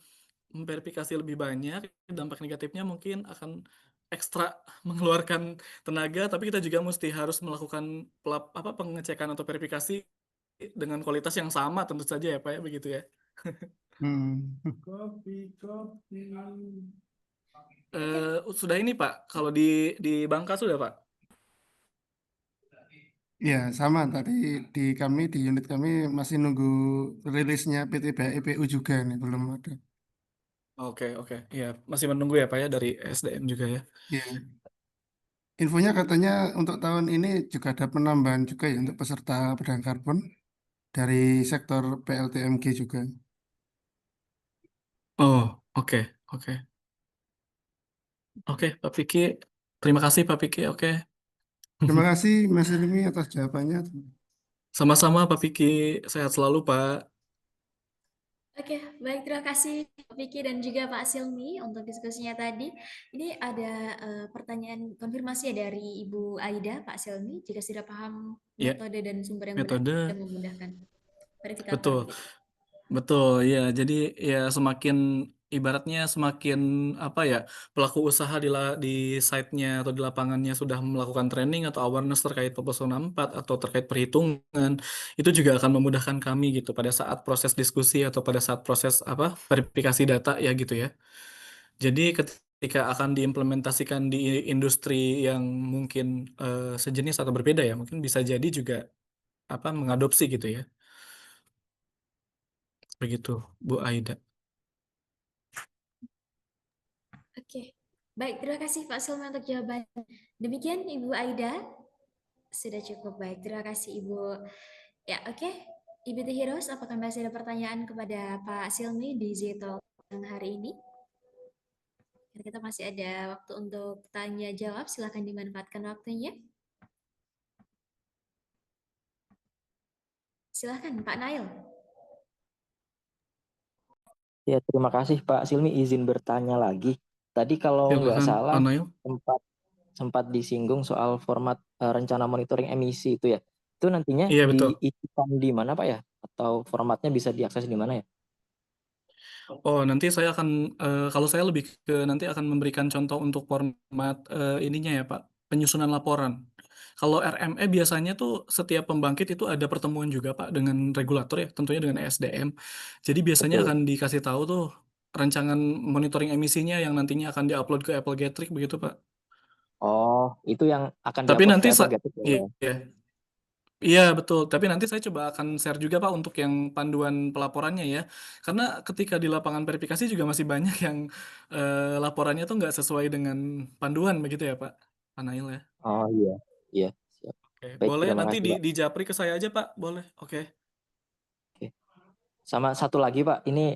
memverifikasi lebih banyak, dampak negatifnya mungkin akan ekstra mengeluarkan tenaga, tapi kita juga mesti harus melakukan pengecekan atau verifikasi dengan kualitas yang sama tentu saja ya Pak ya, begitu ya. Hmm. Sudah ini Pak, kalau di Bangka sudah Pak. Ya, sama tadi di unit kami masih nunggu rilisnya PT BIPU juga nih, belum ada. Oke, ya masih menunggu ya Pak ya dari SDM juga ya. Ya. Infonya katanya untuk tahun ini juga ada penambahan juga ya untuk peserta pedagang karbon dari sektor PLTMG juga. Oh, oke. Oke, Pak Piki. Terima kasih Pak Piki. Oke. Terima kasih Mas Ilmi atas jawabannya. Sama-sama Pak Piki. Sehat selalu Pak. Oke, baik, terima kasih Pak Vicky dan juga Pak Silmi untuk diskusinya tadi. Ini ada pertanyaan konfirmasi dari Ibu Aida, Pak Silmi, jika sudah paham Ya, metode dan sumber yang benar metode dan memudahkan verifikator. betul. Begitu. Betul, ya. Jadi ya semakin ibaratnya semakin apa ya, pelaku usaha di site-nya atau di lapangannya sudah melakukan training atau awareness terkait pesona 4 atau terkait perhitungan, itu juga akan memudahkan kami gitu pada saat proses diskusi atau pada saat proses verifikasi data ya gitu ya. Jadi ketika akan diimplementasikan di industri yang mungkin sejenis atau berbeda ya, mungkin bisa jadi juga mengadopsi gitu ya. Begitu, Bu Aida. Oke, baik, terima kasih Pak Silmi untuk jawabannya. Demikian Ibu Aida, sudah cukup baik. Terima kasih Ibu. Ya, oke. Ibu The Heroes, apakah masih ada pertanyaan kepada Pak Silmi di Zetal hari ini? Kita masih ada waktu untuk tanya jawab, silakan dimanfaatkan waktunya. Silakan Pak Nail. Ya, terima kasih Pak Silmi, izin bertanya lagi. Tadi kalau nggak Silakan salah Pak Nail. sempat disinggung soal format rencana monitoring emisi itu ya. Itu nantinya Iya betul. diisikan di mana Pak ya? Atau formatnya bisa diakses di mana ya? Oh, nanti saya akan kalau saya lebih ke nanti akan memberikan contoh untuk format ininya ya Pak, penyusunan laporan. Kalau RME biasanya tuh setiap pembangkit itu ada pertemuan juga Pak dengan regulator ya, tentunya dengan ESDM. Jadi biasanya Betul. akan dikasih tahu tuh rancangan monitoring emisinya yang nantinya akan diupload ke Apple Gatric begitu Pak. Oh, itu yang akan Tapi diupload ke nanti Apple Gatric ya? iya, iya betul. Tapi nanti saya coba akan share juga Pak untuk yang panduan pelaporannya ya. Karena ketika di lapangan verifikasi juga masih banyak yang laporannya tuh nggak sesuai dengan panduan begitu ya Pak Nail ya. Oh iya, iya. Siap. Oke, Baik, boleh terima nanti kasih Pak. di japri ke saya aja Pak, boleh. Oke. Oke. Sama satu lagi Pak, ini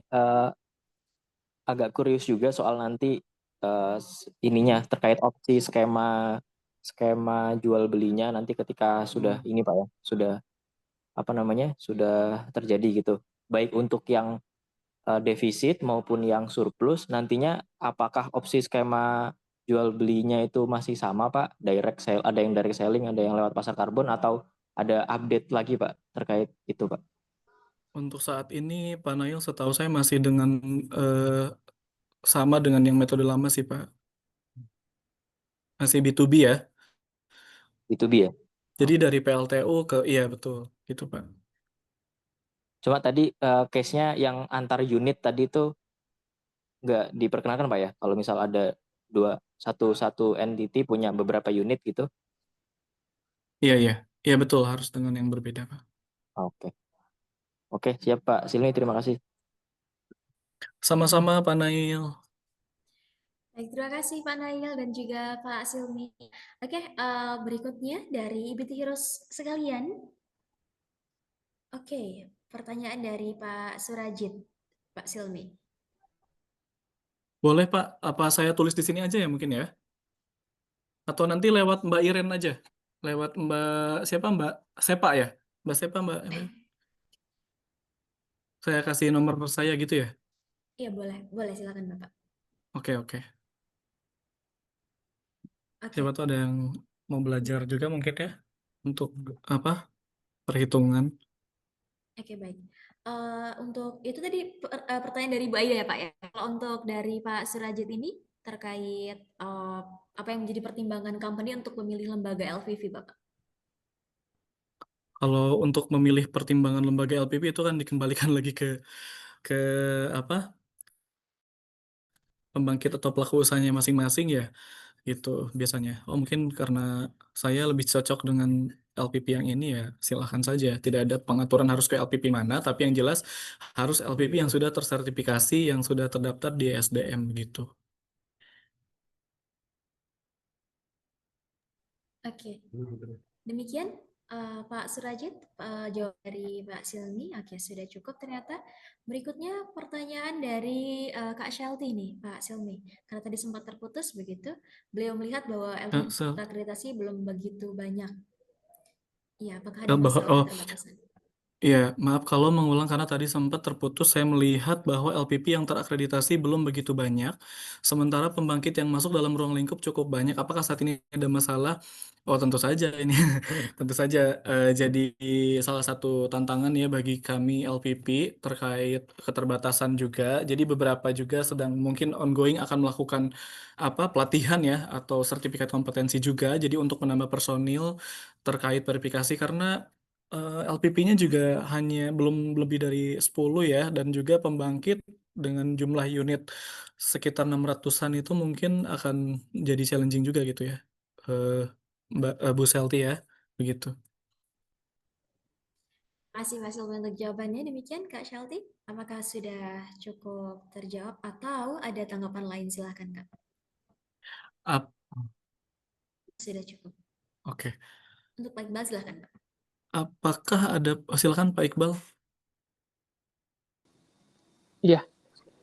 agak kurius juga soal nanti ininya terkait opsi skema jual belinya nanti ketika sudah ini Pak ya, sudah apa namanya, sudah terjadi gitu. Baik untuk yang defisit maupun yang surplus, nantinya apakah opsi skema jual belinya itu masih sama Pak? Direct sale, ada yang direct selling, ada yang lewat pasar karbon, atau ada update lagi Pak terkait itu Pak? Untuk saat ini Pak Nail setahu saya masih dengan sama dengan yang metode lama sih Pak. Masih B2B ya. B2B ya? Jadi Oke. dari PLTU ke iya betul, gitu Pak. Cuma tadi case-nya yang antar unit tadi itu nggak diperkenalkan Pak ya? Kalau misal ada satu entity punya beberapa unit gitu. Iya iya. Iya betul harus dengan yang berbeda Pak. Oke. Oke, siap Pak Silmi, terima kasih. Sama-sama Pak Nail. Baik, terima kasih Pak Nail dan juga Pak Silmi. Oke, berikutnya dari Ibiti Heroes sekalian. Oke, pertanyaan dari Pak Surajit, Pak Silmi. Boleh Pak, apa saya tulis di sini aja ya mungkin ya? Atau nanti lewat Mbak Iren aja? Lewat Mbak siapa Mbak Sepa ya? Mbak Sepa Mbak. Saya kasih nomor saya gitu ya? Iya, boleh. Boleh, silakan Bapak. Oke oke. Oke. Siapa tuh ada yang mau belajar juga mungkin ya? Untuk apa? Perhitungan. Oke, baik. Untuk itu tadi pertanyaan dari Bu Aida ya Pak ya. Kalau untuk dari Pak Surajit ini terkait apa yang menjadi pertimbangan company untuk memilih lembaga LVV Bapak? Kalau untuk memilih pertimbangan lembaga LPP itu kan dikembalikan lagi ke apa? Pembangkit atau pelaku usahanya masing-masing ya. Gitu biasanya. Oh mungkin karena saya lebih cocok dengan LPP yang ini ya silahkan saja. Tidak ada pengaturan harus ke LPP mana, tapi yang jelas harus LPP yang sudah tersertifikasi, yang sudah terdaftar di SDM gitu. Oke. Demikian Pak Surajit, jawab dari Pak Silmi. Oke, sudah cukup ternyata. Berikutnya pertanyaan dari Kak Shelty nih, Pak Silmi. Karena tadi sempat terputus begitu, beliau melihat bahwa LPP akreditasi belum begitu banyak. Iya, apakah ada masalah Oh, keterbatasan? iya, maaf kalau mengulang karena tadi sempat terputus. Saya melihat bahwa LPP yang terakreditasi belum begitu banyak, sementara pembangkit yang masuk dalam ruang lingkup cukup banyak. Apakah saat ini ada masalah? Oh, tentu saja ini, tentu saja jadi salah satu tantangan ya bagi kami LPP terkait keterbatasan juga. Jadi beberapa juga sedang mungkin ongoing akan melakukan apa pelatihan ya atau sertifikat kompetensi juga. Jadi untuk menambah personil terkait verifikasi karena LPP-nya juga hanya belum lebih dari 10 ya dan juga pembangkit dengan jumlah unit sekitar 600-an itu mungkin akan jadi challenging juga gitu ya. Mbak Bu Selti ya, begitu. Terima kasih Mas Silmi untuk jawabannya. Demikian Kak Shelty, apakah sudah cukup terjawab atau ada tanggapan lain? Silahkan Kak. Sudah cukup. Oke. Untuk Pak Iqbal silahkan Kak. Apakah ada, silakan Pak Iqbal. Iya,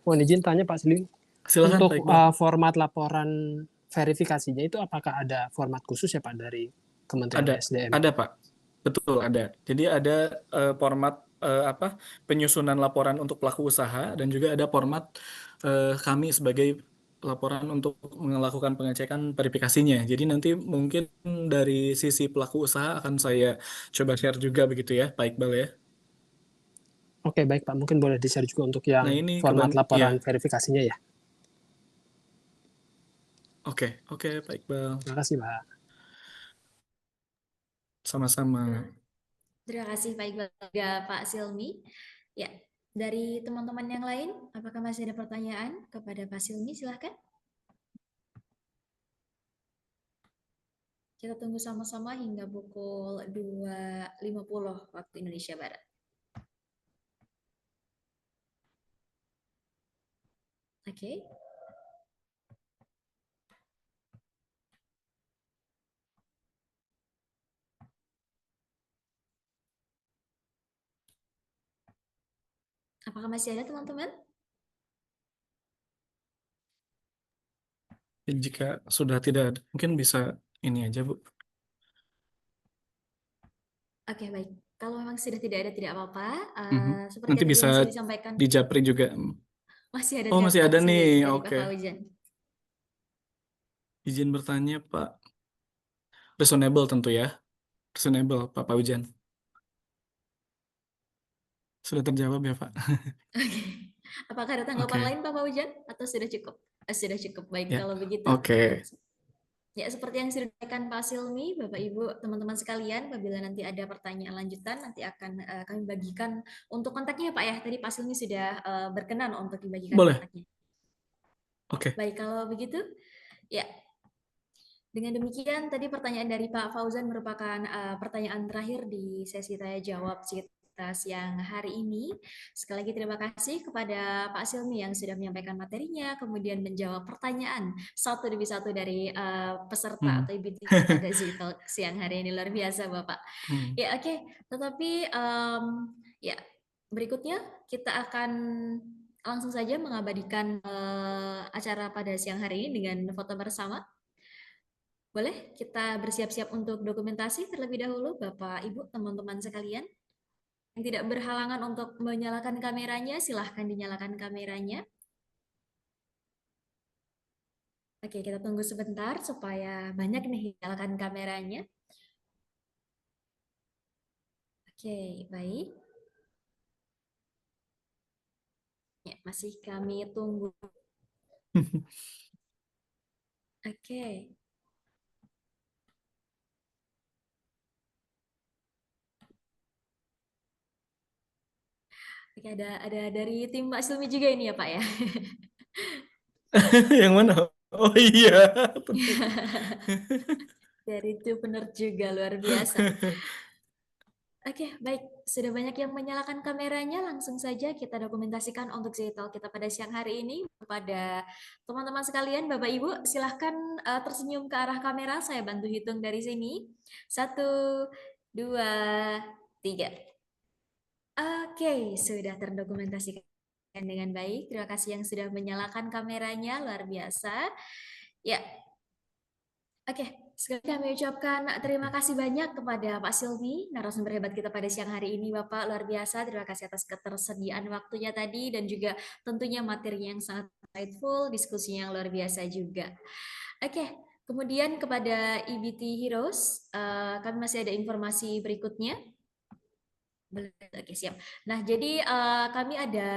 mohon izin tanya Pak Selim. Silakan Untuk Pak Iqbal. format laporan verifikasinya itu apakah ada format khusus ya Pak dari Kementerian SDM? Ada Pak, betul ada. Jadi ada format apa penyusunan laporan untuk pelaku usaha dan juga ada format kami sebagai laporan untuk melakukan pengecekan verifikasinya. Jadi nanti mungkin dari sisi pelaku usaha akan saya coba share juga begitu ya, Pak Iqbal ya. Oke, baik Pak. Mungkin boleh di-share juga untuk Nah yang ini format laporan ya, verifikasinya ya. oke, Pak Iqbal. Terima kasih Pak. Sama-sama. Terima kasih Pak Iqbal juga Pak Silmi. Ya, dari teman-teman yang lain, apakah masih ada pertanyaan kepada Pak Silmi? Silahkan. Kita tunggu sama-sama hingga pukul 2.50 waktu Indonesia Barat. Oke. Apakah masih ada teman-teman? Jika sudah tidak ada, mungkin bisa ini aja, Bu. Oke, baik. Kalau memang sudah tidak ada, tidak apa-apa. Seperti Nanti tadi bisa yang sudah disampaikan, dijapri juga. masih ada Oh, masih ada japri nih. dari Pak Oke. Fauzan. Izin bertanya, Pak. Reasonable tentu ya. Reasonable, Pak Fauzan. Sudah terjawab ya, Pak? Oke. Apakah ada tanggapan Oke. lain Pak Fauzan atau sudah cukup? Sudah cukup. Baik, Ya. kalau begitu. Oke. Ya, seperti yang sudah disampaikan Pak Silmi, Bapak Ibu, teman-teman sekalian, apabila nanti ada pertanyaan lanjutan, nanti akan kami bagikan untuk kontaknya Pak ya. Tadi Pak Silmi sudah berkenan untuk dibagikan Boleh. kontaknya. Oke. Baik, kalau begitu, ya. Dengan demikian, tadi pertanyaan dari Pak Fauzan merupakan pertanyaan terakhir di sesi tanya jawab kita siang hari ini. Sekali lagi terima kasih kepada Pak Silmi yang sudah menyampaikan materinya, kemudian menjawab pertanyaan satu demi satu dari peserta atau IBT pada Zitalk siang hari ini. Luar biasa Bapak. Ya oke, tetapi ya berikutnya kita akan langsung saja mengabadikan acara pada siang hari ini dengan foto bersama. Boleh kita bersiap-siap untuk dokumentasi terlebih dahulu, Bapak, Ibu, teman-teman sekalian. Yang tidak berhalangan untuk menyalakan kameranya, silahkan dinyalakan kameranya. Oke, kita tunggu sebentar supaya banyak nih nyalakan kameranya. Oke, baik. Ya, masih kami tunggu. Oke. Oke, ada dari tim Mbak Silmi juga ini ya, Pak ya. Yang mana? Oh iya. Dari itu benar juga, luar biasa. Oke, baik. Sudah banyak yang menyalakan kameranya, langsung saja kita dokumentasikan untuk Zitalk kita pada siang hari ini. Kepada teman-teman sekalian, Bapak Ibu, silahkan tersenyum ke arah kamera, saya bantu hitung dari sini. 1, 2, 3. Oke, sudah terdokumentasikan dengan baik. Terima kasih yang sudah menyalakan kameranya, luar biasa. Ya, oke, sekali kami ucapkan terima kasih banyak kepada Pak Silmi, narasumber hebat kita pada siang hari ini, Bapak, luar biasa. Terima kasih atas ketersediaan waktunya tadi dan juga tentunya materinya yang sangat insightful, diskusinya yang luar biasa juga. Oke, kemudian kepada IBT Heroes, kami masih ada informasi berikutnya. Oke, siap. Nah, jadi kami ada,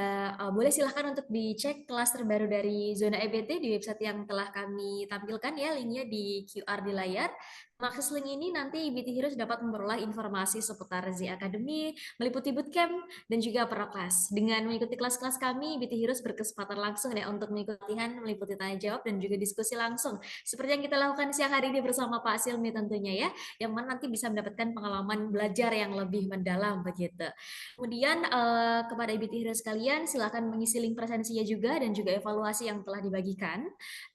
boleh silahkan untuk dicek kelas terbaru dari Zona EBT di website yang telah kami tampilkan ya, linknya di QR di layar. Mengakses link ini nanti IBT Heroes dapat memperoleh informasi seputar Z Academy, meliputi bootcamp, dan juga proklas. Dengan mengikuti kelas-kelas kami, IBT Heroes berkesempatan langsung ya untuk mengikuti latihan, meliputi tanya jawab, dan juga diskusi langsung. Seperti yang kita lakukan siang hari ini bersama Pak Silmi tentunya ya, yang mana nanti bisa mendapatkan pengalaman belajar yang lebih mendalam begitu. Kemudian kepada IBT Heroes sekalian, silakan mengisi link presensinya juga dan juga evaluasi yang telah dibagikan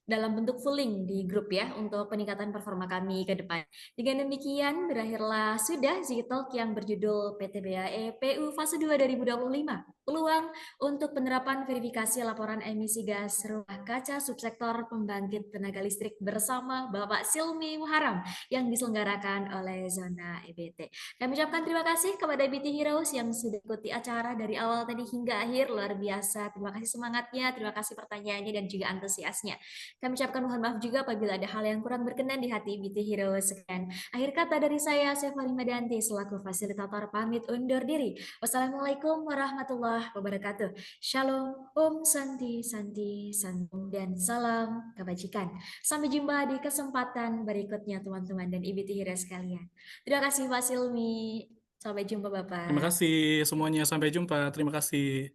dalam bentuk full link di grup ya untuk peningkatan performa kami ke depan. depan. Dengan demikian, berakhirlah sudah Zitalk yang berjudul PTBAE PU Fase 2 2025. Peluang untuk penerapan verifikasi laporan emisi gas rumah kaca subsektor pembangkit tenaga listrik bersama Bapak Silmi Muharam yang diselenggarakan oleh Zona EBT. Kami ucapkan terima kasih kepada BT Heroes yang sudah ikuti acara dari awal tadi hingga akhir. Luar biasa. Terima kasih semangatnya, terima kasih pertanyaannya dan juga antusiasnya. Kami ucapkan mohon maaf juga apabila ada hal yang kurang berkenan di hati BT Heroes. Sekian akhir kata dari saya, Sefali Madanti, selaku fasilitator pamit undur diri. Wassalamualaikum warahmatullahi wabarakatuh. Shalom, Om Santi, Santi, Santum, dan salam kebajikan. Sampai jumpa di kesempatan berikutnya teman-teman dan IBT Heroes sekalian. Terima kasih Pak Silmi. Sampai jumpa Bapak. Terima kasih semuanya. Sampai jumpa. Terima kasih.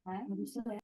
Nah,